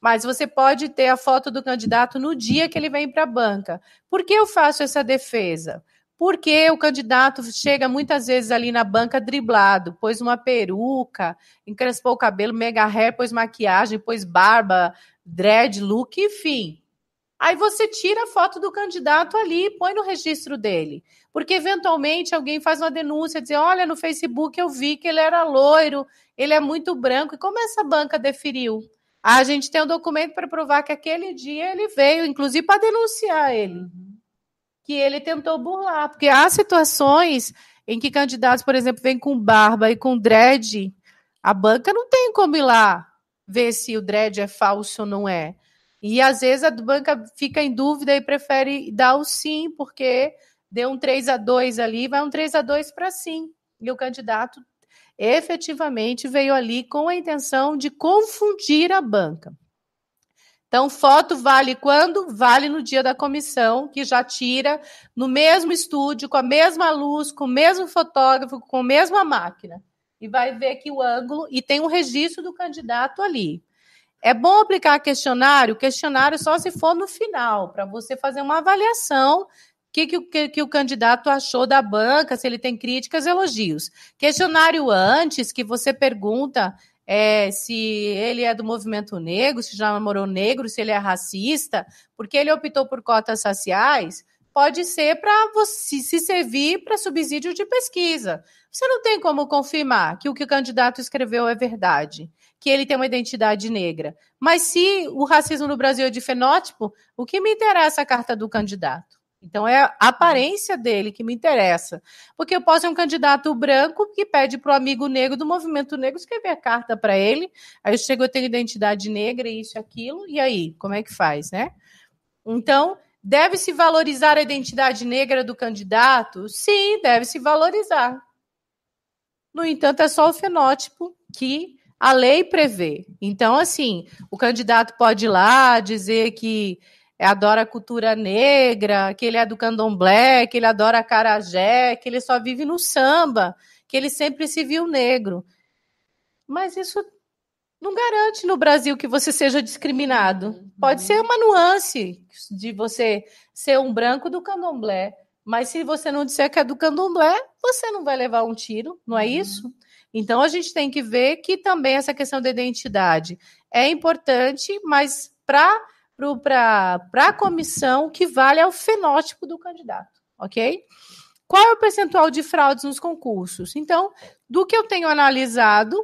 Mas você pode ter a foto do candidato no dia que ele vem para a banca. Por que eu faço essa defesa? Porque o candidato chega muitas vezes ali na banca driblado, pôs uma peruca, encrespou o cabelo, mega hair, pôs maquiagem, pôs barba, dread, look, enfim. Aí você tira a foto do candidato ali e põe no registro dele. Porque, eventualmente, alguém faz uma denúncia, dizer, olha, no Facebook eu vi que ele era loiro, ele é muito branco. E como essa banca deferiu? A gente tem um documento para provar que aquele dia ele veio, inclusive para denunciar ele. Que ele tentou burlar. Porque há situações em que candidatos, por exemplo, vêm com barba e com dread, a banca não tem como ir lá ver se o dread é falso ou não é. E, às vezes, a banca fica em dúvida e prefere dar o sim, porque deu um 3-2 ali, vai um 3-2 para sim. E o candidato efetivamente veio ali com a intenção de confundir a banca. Então, foto vale quando? Vale no dia da comissão, que já tira no mesmo estúdio, com a mesma luz, com o mesmo fotógrafo, com a mesma máquina. E vai ver aqui o ângulo e tem um registro do candidato ali. É bom aplicar questionário? Questionário só se for no final, para você fazer uma avaliação que o candidato achou da banca, se ele tem críticas, elogios. Questionário antes, que você pergunta se ele é do movimento negro, se já namorou negro, se ele é racista, porque ele optou por cotas raciais, pode ser para você se servir para subsídio de pesquisa. Você não tem como confirmar que o candidato escreveu é verdade, que ele tem uma identidade negra. Mas se o racismo no Brasil é de fenótipo, o que me interessa a carta do candidato? Então, é a aparência dele que me interessa. Porque eu posso ser um candidato branco que pede para o amigo negro do movimento negro escrever a carta para ele. Aí eu chego, eu tenho identidade negra, isso e aquilo. E aí, como é que faz, né? Então, deve-se valorizar a identidade negra do candidato? Sim, deve-se valorizar. No entanto, é só o fenótipo que a lei prevê. Então, assim, o candidato pode ir lá dizer que adora a cultura negra, que ele é do candomblé, que ele adora acarajé, que ele só vive no samba, que ele sempre se viu negro. Mas isso não garante no Brasil que você seja discriminado. Pode ser uma nuance de você ser um branco do candomblé, mas se você não disser que é do candomblé, você não vai levar um tiro, não é isso? Então, a gente tem que ver que também essa questão da identidade é importante, mas para a comissão, que vale ao fenótipo do candidato, ok? Qual é o percentual de fraudes nos concursos? Então, do que eu tenho analisado,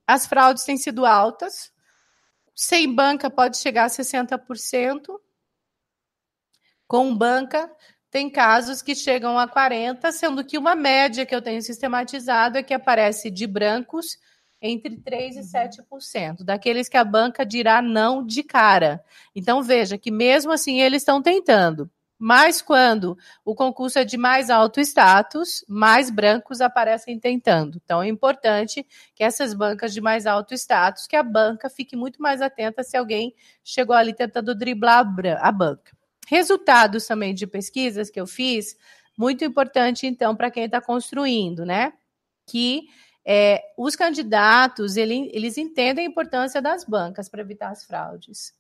as fraudes têm sido altas. Sem banca pode chegar a 60%. Com banca, tem casos que chegam a 40%, sendo que uma média que eu tenho sistematizado é que aparece de brancos entre 3% e 7%, daqueles que a banca dirá não de cara. Então, veja que mesmo assim eles estão tentando. Mas quando o concurso é de mais alto status, mais brancos aparecem tentando. Então, é importante que essas bancas de mais alto status, que a banca fique muito mais atenta se alguém chegou ali tentando driblar a banca. Resultados também de pesquisas que eu fiz, muito importante, então, para quem está construindo, né? Que os candidatos, eles entendem a importância das bancas para evitar as fraudes.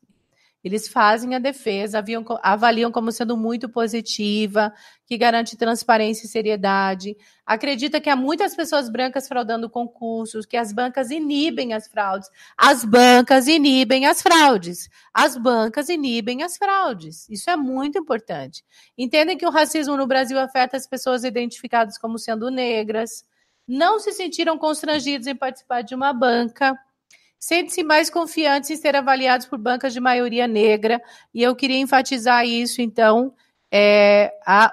Eles fazem a defesa, avaliam como sendo muito positiva, que garante transparência e seriedade. Acredita que há muitas pessoas brancas fraudando concursos, que as bancas inibem as fraudes. As bancas inibem as fraudes. As bancas inibem as fraudes. Isso é muito importante. Entendem que o racismo no Brasil afeta as pessoas identificadas como sendo negras. Não se sentiram constrangidos em participar de uma banca. Sentem-se mais confiantes em ser avaliados por bancas de maioria negra, e eu queria enfatizar isso, então,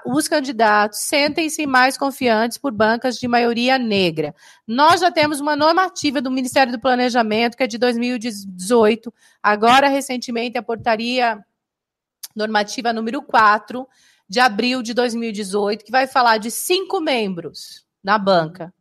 os candidatos sentem-se mais confiantes por bancas de maioria negra. Nós já temos uma normativa do Ministério do Planejamento, que é de 2018, agora, recentemente, a portaria normativa número 4, de abril de 2018, que vai falar de 5 membros na banca.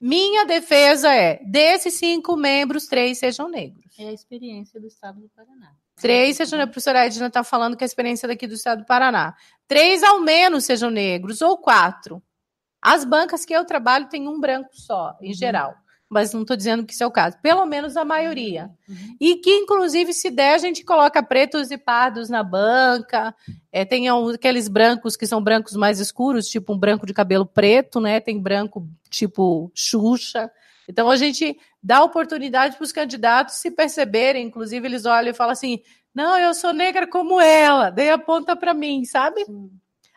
Minha defesa é, desses 5 membros, 3 sejam negros. É a experiência do Estado do Paraná. 3 sejam negros. A professora Edna está falando que é a experiência daqui do Estado do Paraná. 3 ao menos sejam negros, ou 4. As bancas que eu trabalho têm um branco só, em geral. Mas não estou dizendo que isso é o caso. Pelo menos a maioria. E que, inclusive, se der, a gente coloca pretos e pardos na banca. Tem aqueles brancos que são brancos mais escuros, tipo um branco de cabelo preto, né? Tem branco tipo Xuxa. Então, a gente dá oportunidade para os candidatos se perceberem. Inclusive, eles olham e falam assim, não, eu sou negra como ela. Daí aponta para mim, sabe? Sim.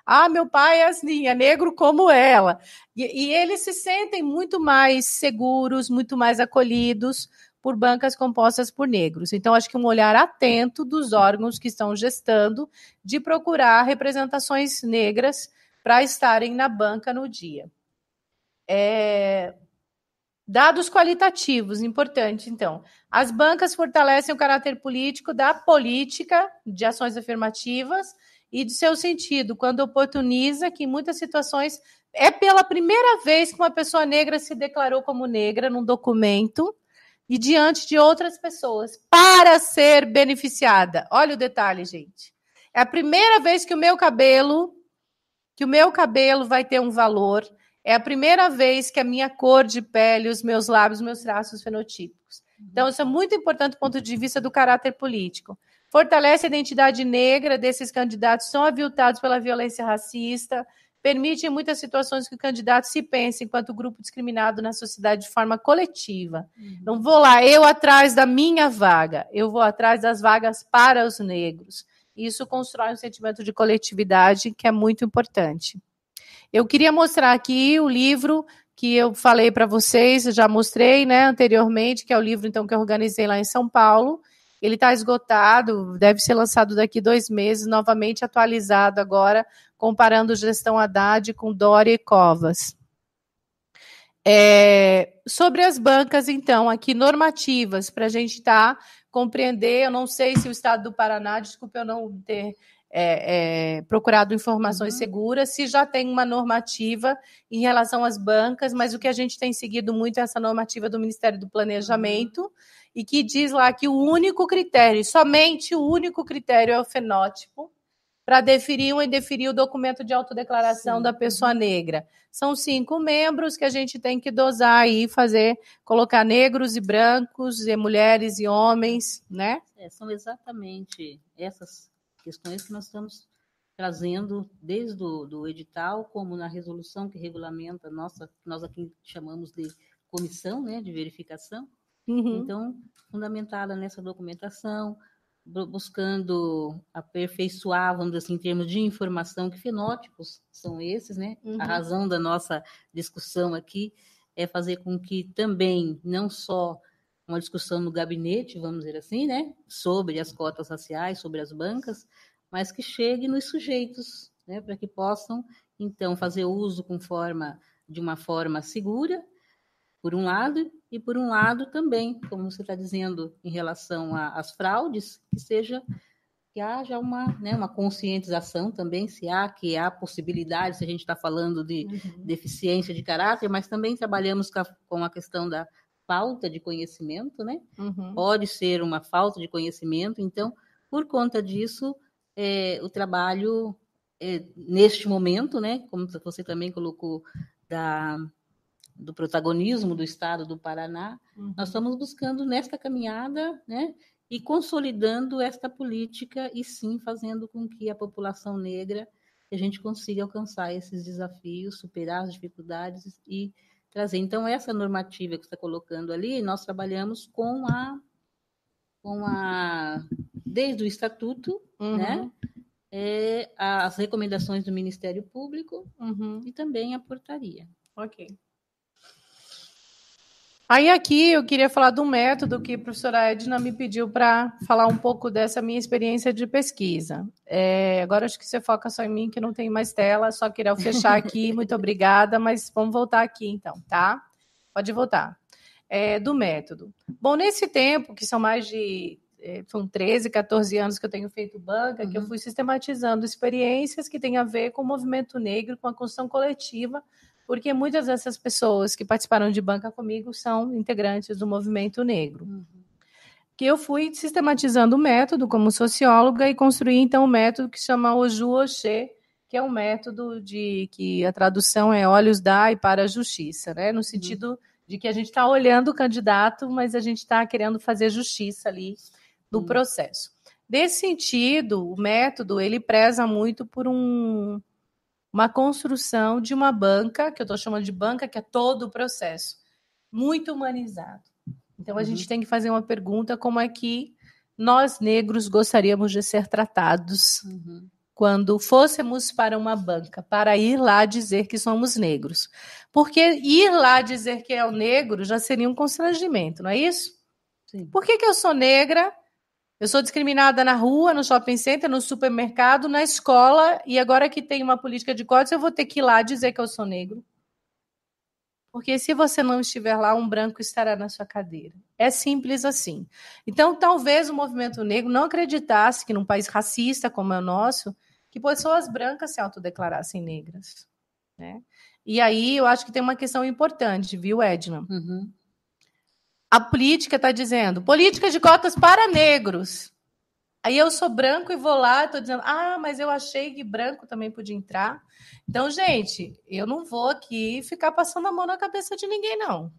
Ah, meu pai é assim, é negro como ela. E eles se sentem muito mais seguros, muito mais acolhidos por bancas compostas por negros. Então, acho que um olhar atento dos órgãos que estão gestando de procurar representações negras para estarem na banca no dia. Dados qualitativos, importante, então. As bancas fortalecem o caráter político da política de ações afirmativas e de seu sentido, quando oportuniza que em muitas situações é pela primeira vez que uma pessoa negra se declarou como negra num documento e diante de outras pessoas para ser beneficiada. Olha o detalhe, gente. É a primeira vez que o meu cabelo vai ter um valor. É a primeira vez que a minha cor de pele, os meus lábios, meus traços fenotípicos. Então, isso é muito importante do ponto de vista do caráter político. Fortalece a identidade negra desses candidatos, são aviltados pela violência racista, permite em muitas situações que o candidato se pense enquanto grupo discriminado na sociedade de forma coletiva. Não vou lá, eu atrás da minha vaga, eu vou atrás das vagas para os negros. Isso constrói um sentimento de coletividade que é muito importante. Eu queria mostrar aqui o livro que eu falei para vocês, eu já mostrei, né, anteriormente, que é o livro então que eu organizei lá em São Paulo. Ele está esgotado, deve ser lançado daqui 2 meses, novamente atualizado agora, comparando gestão Haddad com Dória e Covas. Sobre as bancas, então, aqui normativas, para a gente compreender, eu não sei se o Estado do Paraná, desculpe eu não ter procurado informações seguras, se já tem uma normativa em relação às bancas, mas o que a gente tem seguido muito é essa normativa do Ministério do Planejamento, e que diz lá que o único critério, somente o único critério é o fenótipo, para definir ou indeferir o documento de autodeclaração da pessoa negra. São 5 membros que a gente tem que dosar e colocar negros e brancos, e mulheres e homens, né? São exatamente essas questões que nós estamos trazendo desde do edital, como na resolução que regulamenta nós aqui chamamos de comissão, né, de verificação. Então, fundamentada nessa documentação, buscando aperfeiçoar, vamos dizer assim, em termos de informação, que fenótipos são esses, né? A razão da nossa discussão aqui é fazer com que também, não só uma discussão no gabinete, vamos dizer assim, né, sobre as cotas raciais, sobre as bancas, mas que chegue nos sujeitos, né, para que possam, então, fazer uso de uma forma segura, por um lado, e por um lado também, como você está dizendo, em relação às fraudes, que haja uma conscientização também, se há possibilidade, se a gente está falando de deficiência de caráter, mas também trabalhamos com a questão da falta de conhecimento, né? Pode ser uma falta de conhecimento, então, por conta disso, o trabalho, neste momento, né, como você também colocou, do protagonismo do Estado do Paraná, nós estamos buscando nesta caminhada, né, e consolidando esta política e sim fazendo com que a população negra a gente consiga alcançar esses desafios, superar as dificuldades e trazer. Então, essa normativa que você está colocando ali, nós trabalhamos desde o estatuto, né? As recomendações do Ministério Público e também a portaria. Ok. Aí aqui eu queria falar do método que a professora Edna me pediu para falar um pouco dessa minha experiência de pesquisa. Agora acho que você foca só em mim, que não tem mais tela, só queria fechar aqui, muito obrigada, mas vamos voltar aqui então, tá? Pode voltar. Do método. Bom, nesse tempo, que são mais de são 13, 14 anos que eu tenho feito banca, que eu fui sistematizando experiências que têm a ver com o movimento negro, com a construção coletiva, porque muitas dessas pessoas que participaram de banca comigo são integrantes do movimento negro. Que eu fui sistematizando o método como socióloga e construí, então, um método que se chama Oju Oxê, que é um método que a tradução é olhos da e para a justiça, né? No sentido de que a gente está olhando o candidato, mas a gente está querendo fazer justiça ali no processo. Nesse sentido, o método, ele preza muito por uma construção de uma banca, que eu estou chamando de banca, que é todo o processo, muito humanizado. Então, a gente tem que fazer uma pergunta, como é que nós, negros, gostaríamos de ser tratados quando fôssemos para uma banca, para ir lá dizer que somos negros. Porque ir lá dizer que é o negro já seria um constrangimento, não é isso? Sim. Por que eu sou negra? Eu sou discriminada na rua, no shopping center, no supermercado, na escola, e agora que tem uma política de cotas, eu vou ter que ir lá dizer que eu sou negro. Porque se você não estiver lá, um branco estará na sua cadeira. É simples assim. Então, talvez o movimento negro não acreditasse que num país racista como é o nosso, que pessoas brancas se autodeclarassem negras, né? E aí eu acho que tem uma questão importante, viu, Edna? A política está dizendo política de cotas para negros. Aí eu sou branco e vou lá, estou dizendo, mas eu achei que branco também podia entrar. Então, gente, eu não vou aqui ficar passando a mão na cabeça de ninguém, não.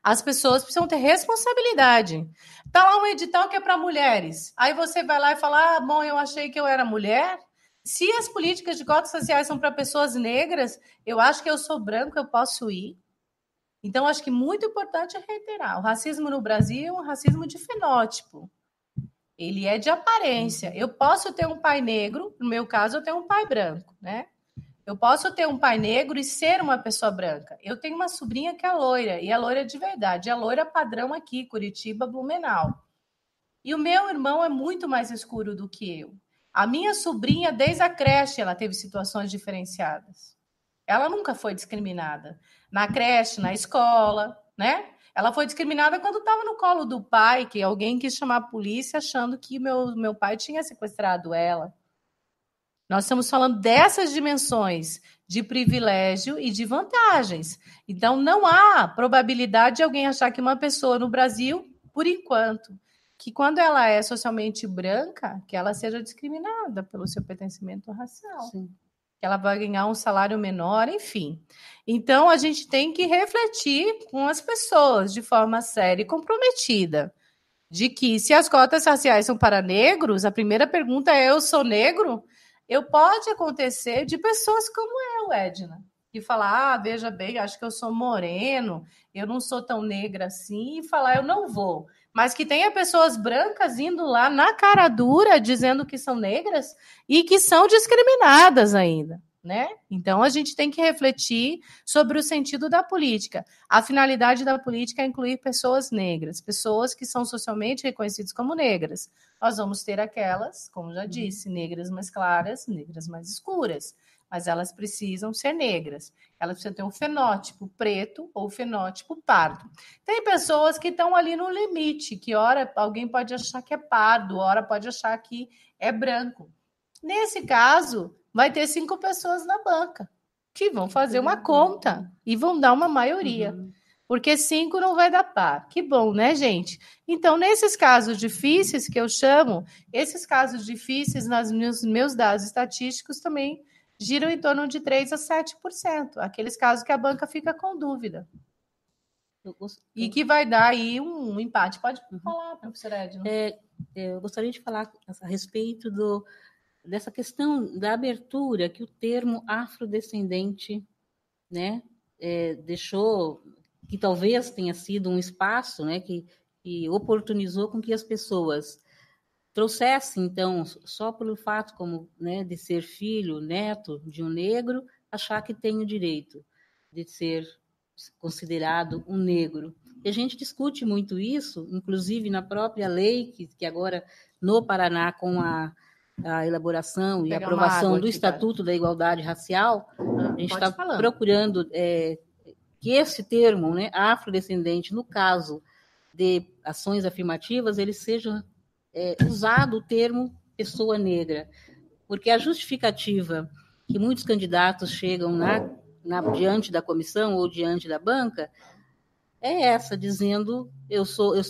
As pessoas precisam ter responsabilidade. Tá lá um edital que é para mulheres. Aí você vai lá e fala, bom, eu achei que eu era mulher. Se as políticas de cotas sociais são para pessoas negras, eu acho que eu sou branco, eu posso ir. Então, acho que muito importante é reiterar. O racismo no Brasil é um racismo de fenótipo. Ele é de aparência. Eu posso ter um pai negro, no meu caso, eu tenho um pai branco, né? Eu posso ter um pai negro e ser uma pessoa branca. Eu tenho uma sobrinha que é loira, e é loira de verdade. É loira padrão aqui, Curitiba, Blumenau. E o meu irmão é muito mais escuro do que eu. A minha sobrinha, desde a creche, ela teve situações diferenciadas. Ela nunca foi discriminada. Na creche, na escola, né? Ela foi discriminada quando estava no colo do pai, que alguém quis chamar a polícia achando que meu pai tinha sequestrado ela. Nós estamos falando dessas dimensões de privilégio e de vantagens. Então, não há probabilidade de alguém achar que uma pessoa no Brasil, por enquanto, que quando ela é socialmente branca, que ela seja discriminada pelo seu pertencimento racial. Sim. Que ela vai ganhar um salário menor, enfim. Então, a gente tem que refletir com as pessoas de forma séria e comprometida, de que se as cotas raciais são para negros, a primeira pergunta é, eu sou negro? Pode acontecer de pessoas como eu, Edna, que falar, veja bem, acho que eu sou moreno, eu não sou tão negra assim, e falar, eu não vou. Mas que tenha pessoas brancas indo lá na cara dura, dizendo que são negras e que são discriminadas ainda, né? Então, a gente tem que refletir sobre o sentido da política. A finalidade da política é incluir pessoas negras, pessoas que são socialmente reconhecidas como negras. Nós vamos ter aquelas, como já disse, negras mais claras, negras mais escuras, mas elas precisam ser negras. Elas precisam ter um fenótipo preto ou fenótipo pardo. Tem pessoas que estão ali no limite, que ora alguém pode achar que é pardo, ora pode achar que é branco. Nesse caso, vai ter 5 pessoas na banca que vão fazer uma conta e vão dar uma maioria. Porque 5 não vai dar par. Que bom, né, gente? Então, nesses casos difíceis que eu chamo, esses casos difíceis, nos meus dados estatísticos, também giram em torno de 3% a 7%. Aqueles casos que a banca fica com dúvida. E que vai dar aí um empate. Pode falar, professora Edna. Eu gostaria de falar a respeito dessa questão da abertura que o termo afrodescendente, né, deixou, que talvez tenha sido um espaço, né, que oportunizou com que as pessoas trouxessem, então, só pelo fato como, né, de ser filho, neto de um negro, achar que tem o direito de ser considerado um negro. E a gente discute muito isso, inclusive na própria lei, que agora no Paraná, com a elaboração e aprovação do Estatuto da Igualdade Racial, a gente está procurando que esse termo, né, afrodescendente, no caso de ações afirmativas, ele seja usado o termo pessoa negra, porque a justificativa que muitos candidatos chegam diante da comissão ou diante da banca é essa, dizendo eu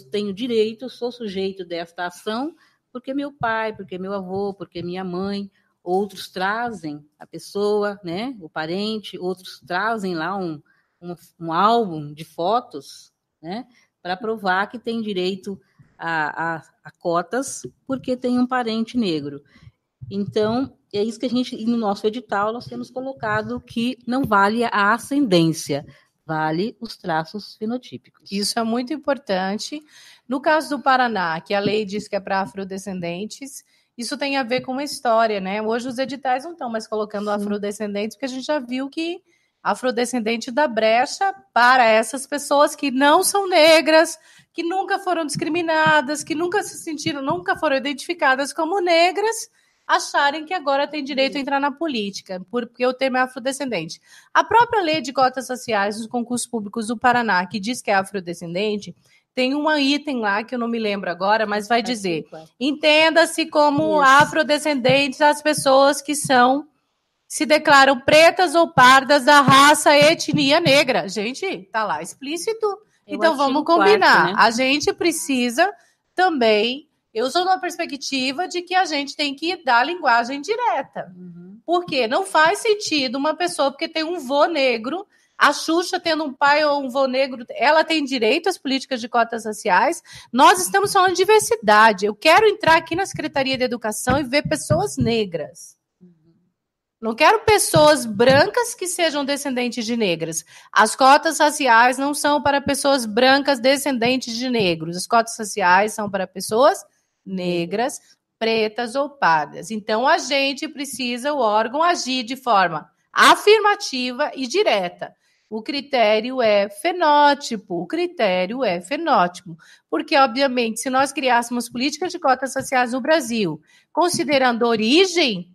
tenho direito, eu sou sujeito desta ação, porque meu pai, porque meu avô, porque minha mãe. Outros trazem a pessoa, né, o parente, outros trazem lá um álbum de fotos, né, para provar que tem direito a cotas, porque tem um parente negro. Então, é isso que a gente, no nosso edital, nós temos colocado que não vale a ascendência, vale os traços fenotípicos. Isso é muito importante. No caso do Paraná, que a lei diz que é para afrodescendentes, isso tem a ver com uma história, né? Hoje os editais não estão mais colocando afrodescendentes, porque a gente já viu que afrodescendente dá brecha para essas pessoas que não são negras, que nunca foram discriminadas, que nunca foram identificadas como negras, acharem que agora tem direito a entrar na política, porque o termo é afrodescendente. A própria lei de cotas raciais nos concursos públicos do Paraná, que diz que é afrodescendente, tem um item lá que eu não me lembro agora, mas vai dizer: entenda-se como afrodescendentes as pessoas que se declaram pretas ou pardas da raça e etnia negra. Gente, tá lá explícito. Então vamos combinar. 4, né? A gente precisa também. Eu sou numa perspectiva de que a gente tem que dar linguagem direta. Porque não faz sentido uma pessoa, porque tem um vô negro, a Xuxa tendo um pai ou um vô negro, ela tem direito às políticas de cotas raciais. Nós estamos falando de diversidade. Eu quero entrar aqui na Secretaria de Educação e ver pessoas negras. Não quero pessoas brancas que sejam descendentes de negras. As cotas raciais não são para pessoas brancas descendentes de negros. As cotas raciais são para pessoas negras, pretas ou pardas. Então, a gente precisa, o órgão, agir de forma afirmativa e direta. O critério é fenótipo, porque, obviamente, se nós criássemos políticas de cotas raciais no Brasil, considerando origem,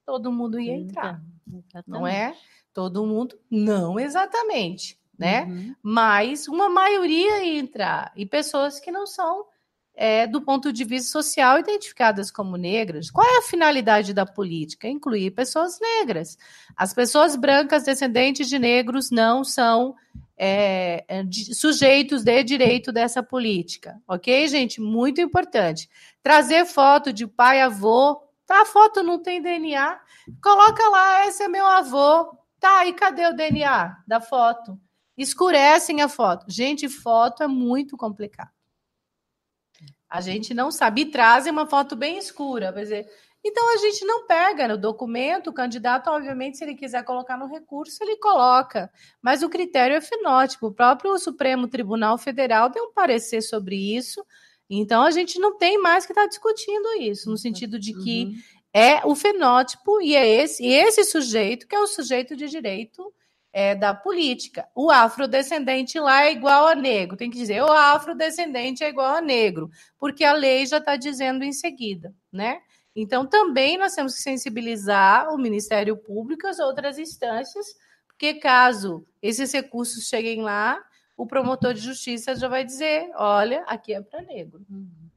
todo mundo ia entrar, não é? Todo mundo, não exatamente, né? Mas uma maioria ia entrar, e pessoas que não são do ponto de vista social, identificadas como negras. Qual é a finalidade da política? Incluir pessoas negras. As pessoas brancas descendentes de negros não são sujeitos de direito dessa política. Ok, gente? Muito importante. Trazer foto de pai, avô. Tá, a foto não tem DNA? Coloca lá, esse é meu avô. Tá, e cadê o DNA da foto? Escurecem a foto. Gente, foto é muito complicado. A gente não sabe, e trazem uma foto bem escura. Então, a gente não pega no documento, o candidato, obviamente, se ele quiser colocar no recurso, ele coloca. Mas o critério é fenótipo. O próprio Supremo Tribunal Federal deu um parecer sobre isso. Então, a gente não tem mais que estar discutindo isso, no sentido de que é o fenótipo e é esse sujeito que é o sujeito de direito da política. O afrodescendente lá é igual a negro. Tem que dizer, o afrodescendente é igual a negro, porque a lei já está dizendo em seguida, né? Então, também nós temos que sensibilizar o Ministério Público e as outras instâncias, porque caso esses recursos cheguem lá, o promotor de justiça já vai dizer, olha, aqui é para negro,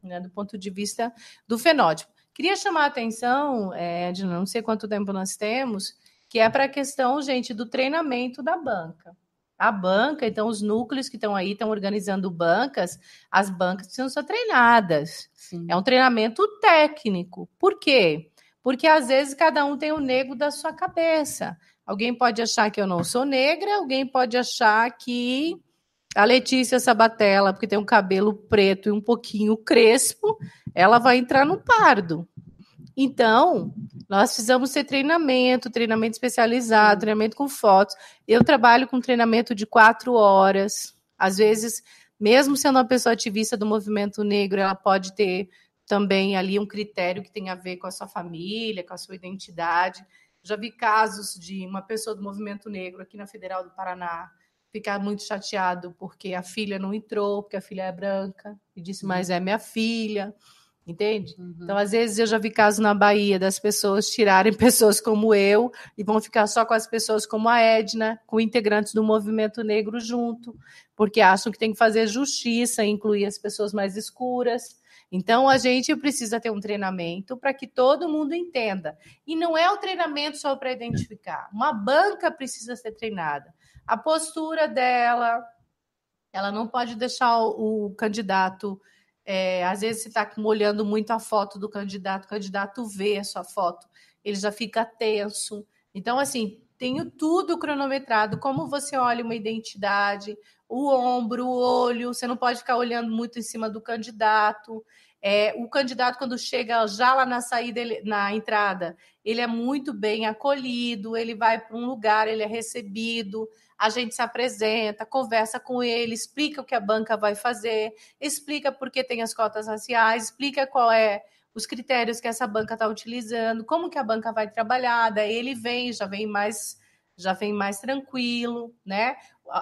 né, do ponto de vista do fenótipo. Queria chamar a atenção, de não sei quanto tempo nós temos, que é para a questão, gente, do treinamento da banca. A banca, então, os núcleos que estão aí, estão organizando bancas, as bancas precisam ser treinadas. Sim. É um treinamento técnico. Por quê? Porque, às vezes, cada um tem o negro da sua cabeça. Alguém pode achar que eu não sou negra, alguém pode achar que A Letícia Sabatella, porque tem um cabelo preto e um pouquinho crespo, ela vai entrar no pardo. Então, nós precisamos ter treinamento especializado, treinamento com fotos. Eu trabalho com treinamento de 4 horas. Às vezes, mesmo sendo uma pessoa ativista do movimento negro, ela pode ter também ali um critério que tem a ver com a sua família, com a sua identidade. Já vi casos de uma pessoa do movimento negro aqui na Federal do Paraná ficar muito chateado porque a filha não entrou, porque a filha é branca, e disse, mas é minha filha. Entende? Então, às vezes, eu já vi casos na Bahia das pessoas tirarem pessoas como eu e vão ficar só com as pessoas como a Edna, com integrantes do movimento negro junto, porque acham que tem que fazer justiça, incluir as pessoas mais escuras. Então, a gente precisa ter um treinamento para que todo mundo entenda. E não é o treinamento só para identificar. Uma banca precisa ser treinada. A postura dela, ela não pode deixar o candidato... às vezes você está olhando muito a foto do candidato, o candidato vê a sua foto, ele já fica tenso. Então, assim, tenho tudo cronometrado, como você olha uma identidade, o ombro, o olho, você não pode ficar olhando muito em cima do candidato. O candidato, quando chega já lá na saída, na entrada, ele é muito bem acolhido, ele vai para um lugar, ele é recebido, a gente se apresenta, conversa com ele, explica o que a banca vai fazer, explica por que tem as cotas raciais, explica qual é os critérios que essa banca está utilizando, como que a banca vai trabalhar, daí ele já vem mais tranquilo, né?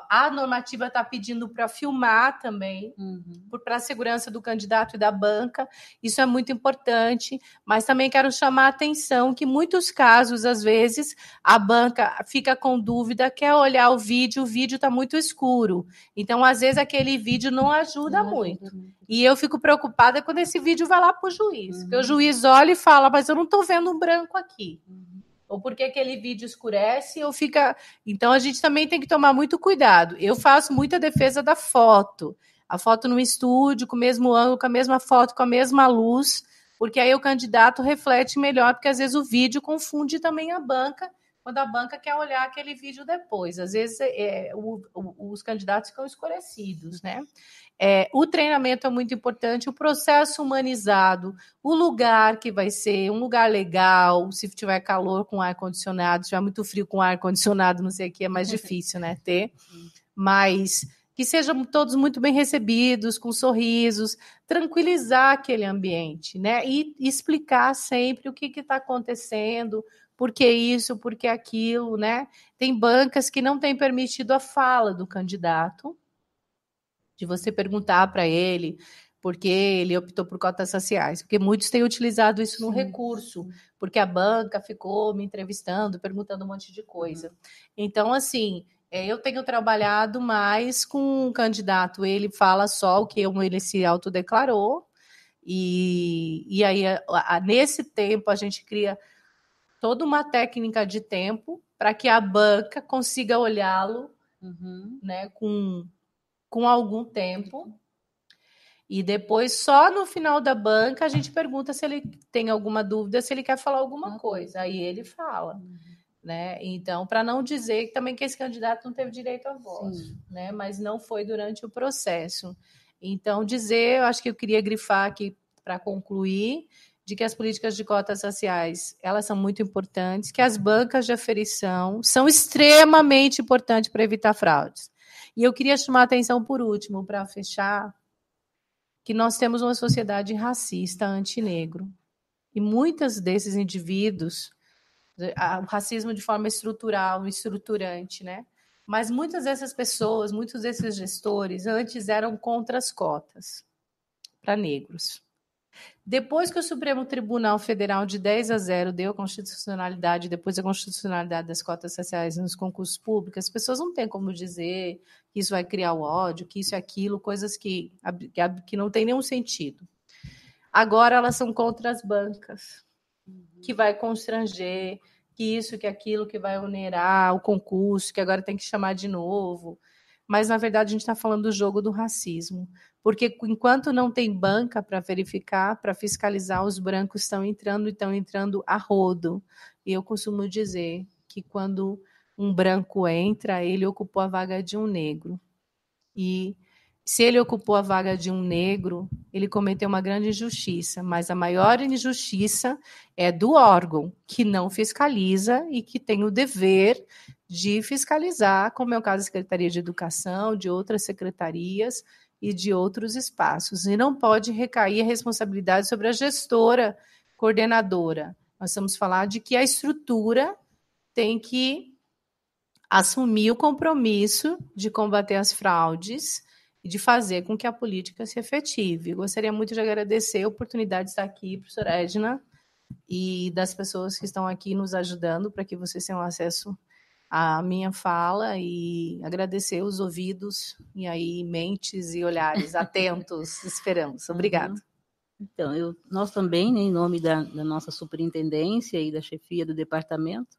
A normativa está pedindo para filmar também, para a segurança do candidato e da banca. Isso é muito importante, mas também quero chamar a atenção que, em muitos casos, às vezes, a banca fica com dúvida, quer olhar o vídeo está muito escuro. Então, às vezes, aquele vídeo não ajuda muito. E eu fico preocupada quando esse vídeo vai lá para o juiz, porque o juiz olha e fala, mas eu não estou vendo um branco aqui. Ou porque aquele vídeo escurece ou fica... Então, a gente também tem que tomar muito cuidado. Eu faço muita defesa da foto. A foto no estúdio, com o mesmo ângulo, com a mesma foto, com a mesma luz, porque aí o candidato reflete melhor, porque às vezes o vídeo confunde também a banca, quando a banca quer olhar aquele vídeo depois. Às vezes os candidatos ficam escurecidos, né? O treinamento é muito importante, o processo humanizado, o lugar que vai ser, um lugar legal, se tiver calor com ar-condicionado, se tiver muito frio com ar-condicionado, não sei o que, é mais difícil, né, ter. Mas que sejam todos muito bem recebidos, com sorrisos, tranquilizar aquele ambiente, né, e explicar sempre o que está acontecendo, por que isso, por que aquilo, né. Tem bancas que não têm permitido a fala do candidato, de você perguntar para ele por que ele optou por cotas raciais, porque muitos têm utilizado isso no recurso, porque a banca ficou me entrevistando, perguntando um monte de coisa. Então, assim, eu tenho trabalhado mais com um candidato, ele fala só o que ele se autodeclarou, e aí, nesse tempo, a gente cria toda uma técnica de tempo para que a banca consiga olhá-lo, né, com algum tempo, e depois, só no final da banca, a gente pergunta se ele tem alguma dúvida, se ele quer falar alguma coisa. Aí ele fala. Né? Então, para não dizer também que esse candidato não teve direito à voz, né? Mas não foi durante o processo. Então, eu acho que eu queria grifar aqui, para concluir, de que as políticas de cotas raciais, elas são muito importantes, que as bancas de aferição são extremamente importantes para evitar fraudes. E eu queria chamar a atenção, por último, para fechar, que nós temos uma sociedade racista antinegro. E muitos desses indivíduos, o racismo de forma estrutural, estruturante, né? Mas muitas dessas pessoas, muitos desses gestores, antes eram contra as cotas para negros. Depois que o Supremo Tribunal Federal, de 10-0, deu a constitucionalidade, depois a constitucionalidade das cotas raciais nos concursos públicos, as pessoas não têm como dizer que isso vai criar o ódio, que isso é aquilo, coisas que não tem nenhum sentido. Agora elas são contra as bancas, que vai constranger, que isso, que aquilo, que vai onerar o concurso, que agora tem que chamar de novo. Mas, na verdade, a gente está falando do jogo do racismo. Porque enquanto não tem banca para verificar, para fiscalizar, os brancos estão entrando a rodo. E eu costumo dizer que quando um branco entra, ele ocupou a vaga de um negro. E se ele ocupou a vaga de um negro, ele cometeu uma grande injustiça, mas a maior injustiça é do órgão, que não fiscaliza e que tem o dever de fiscalizar, como é o caso da Secretaria de Educação, de outras secretarias e de outros espaços. E não pode recair a responsabilidade sobre a gestora coordenadora. Nós estamos falando de que a estrutura tem que assumir o compromisso de combater as fraudes e de fazer com que a política se efetive. Gostaria muito de agradecer a oportunidade de estar aqui, professora Edna, e das pessoas que estão aqui nos ajudando para que vocês tenham acesso à minha fala, e agradecer os ouvidos e aí mentes e olhares atentos. Esperamos. Obrigada. Então, nós também, né, em nome da nossa superintendência e da chefia do departamento,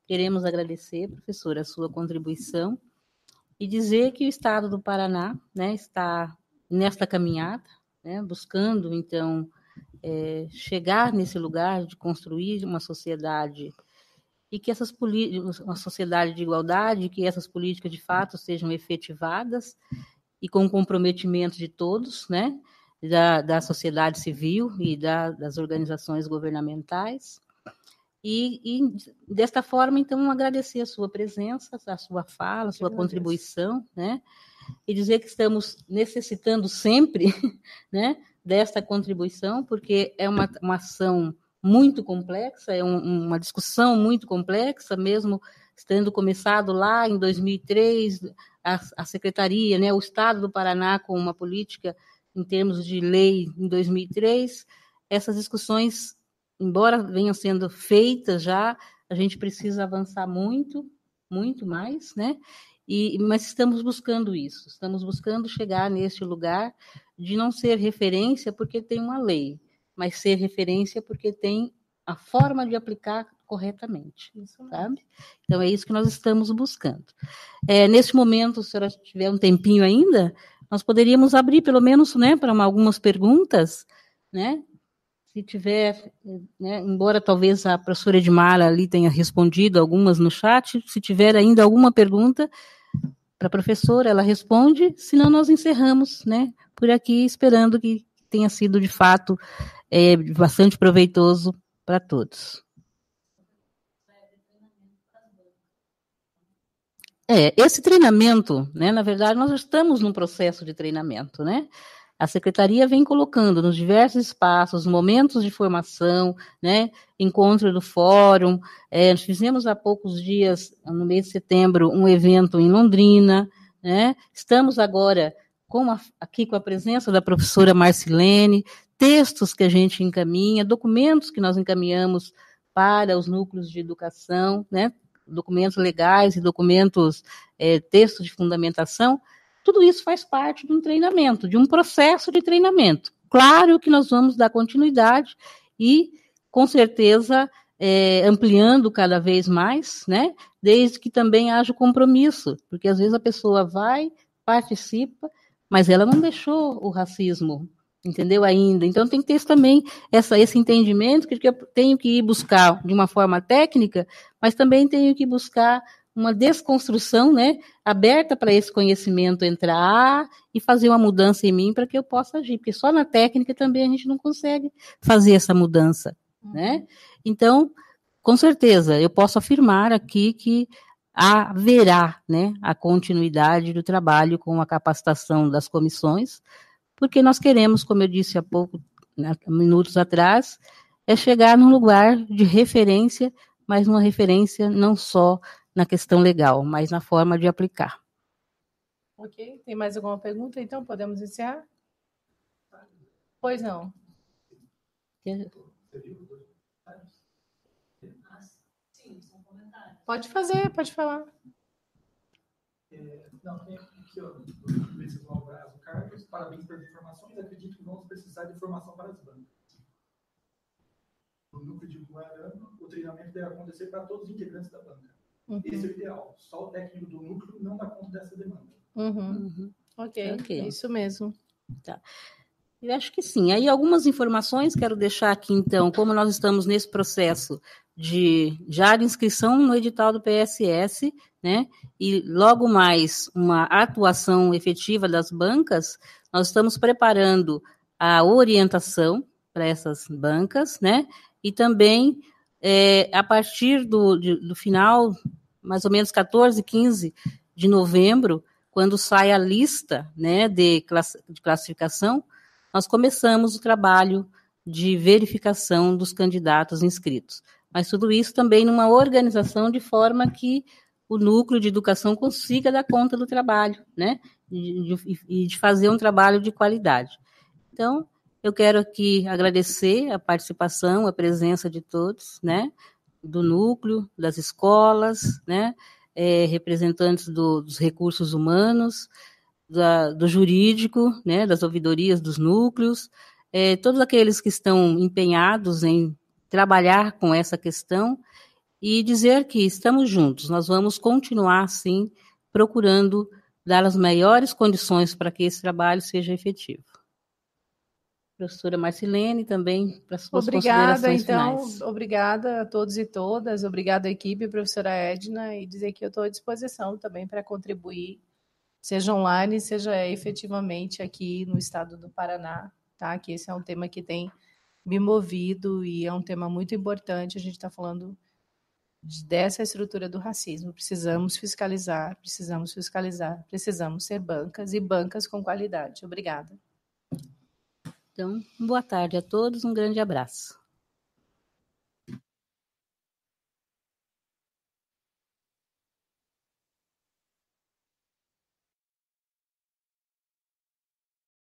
queremos agradecer, professora, a sua contribuição e dizer que o Estado do Paraná, né, está nesta caminhada, né, buscando, então, chegar nesse lugar de construir uma sociedade e que uma sociedade de igualdade, que essas políticas de fato sejam efetivadas e com o comprometimento de todos, né, da sociedade civil e das organizações governamentais. E desta forma, então, agradecer a sua presença, a sua fala, a sua contribuição, né, e dizer que estamos necessitando sempre, né, desta contribuição, porque é uma ação muito complexa, é uma discussão muito complexa, mesmo tendo começado lá em 2003, a Secretaria, né, o Estado do Paraná com uma política em termos de lei em 2003, essas discussões, embora venham sendo feitas já, a gente precisa avançar muito, muito mais, né? Mas estamos buscando isso, estamos buscando chegar neste lugar de não ser referência porque tem uma lei, mas ser referência porque tem a forma de aplicar corretamente, sabe? Então, é isso que nós estamos buscando. Neste momento, se a senhora tiver um tempinho ainda, nós poderíamos abrir, pelo menos, né, para algumas perguntas, né? Se tiver, né, embora talvez a professora Edmara ali tenha respondido algumas no chat, se tiver ainda alguma pergunta para a professora, ela responde, senão nós encerramos, né, por aqui, esperando que tenha sido, de fato, bastante proveitoso para todos. Esse treinamento, né, na verdade, nós estamos num processo de treinamento, né? A Secretaria vem colocando nos diversos espaços, momentos de formação, né, encontro do fórum. Nós fizemos há poucos dias, no mês de setembro, um evento em Londrina, né? Estamos agora aqui com a presença da professora Marcilene, textos que a gente encaminha, documentos que nós encaminhamos para os núcleos de educação, né? Documentos legais e documentos, textos de fundamentação. Tudo isso faz parte de um treinamento, de um processo de treinamento. Claro que nós vamos dar continuidade e, com certeza, ampliando cada vez mais, né? Desde que também haja o compromisso, porque às vezes a pessoa vai, participa, mas ela não deixou o racismo, entendeu ainda? Então tem que ter também esse entendimento que eu tenho que ir buscar de uma forma técnica, mas também tenho que buscar uma desconstrução, né, aberta para esse conhecimento entrar e fazer uma mudança em mim para que eu possa agir, porque só na técnica também a gente não consegue fazer essa mudança, né? Então, com certeza, eu posso afirmar aqui que haverá, né, a continuidade do trabalho com a capacitação das comissões, porque nós queremos, como eu disse há pouco, minutos atrás, chegar num lugar de referência, mas uma referência não só na questão legal, mas na forma de aplicar. Ok, tem mais alguma pergunta? Então, podemos encerrar? Pois não. Pode fazer, pode falar. Não, tem aqui, ó, o Carlos, parabéns pelas informações, acredito que vamos precisar de informação para as bancas. No núcleo de Guarano, o treinamento deve acontecer para todos os integrantes da banca. Esse é o ideal. Só o técnico do núcleo não dá conta dessa demanda. Ok, é isso mesmo. Tá. Eu acho que sim. Aí algumas informações quero deixar aqui, então, como nós estamos nesse processo de inscrição no edital do PSS, né, e logo mais uma atuação efetiva das bancas, nós estamos preparando a orientação para essas bancas, né, e também a partir do final, mais ou menos 14, 15 de novembro, quando sai a lista, né, de classificação, nós começamos o trabalho de verificação dos candidatos inscritos. Mas tudo isso também numa organização de forma que o núcleo de educação consiga dar conta do trabalho, né? E de fazer um trabalho de qualidade. Então, eu quero aqui agradecer a participação, a presença de todos, né? Do núcleo, das escolas, né? Representantes dos recursos humanos, do jurídico, né, das ouvidorias dos núcleos, todos aqueles que estão empenhados em trabalhar com essa questão e dizer que estamos juntos, nós vamos continuar, sim, procurando dar as maiores condições para que esse trabalho seja efetivo. Professora Marcilene, também para as suas considerações finais. Obrigada a todos e todas, obrigada à equipe, professora Edna, e dizer que eu estou à disposição também para contribuir, seja online, seja efetivamente aqui no estado do Paraná, tá? Que esse é um tema que tem me movido e é um tema muito importante. A gente está falando dessa estrutura do racismo. Precisamos fiscalizar, precisamos ser bancas e bancas com qualidade. Obrigada. Então, boa tarde a todos, um grande abraço.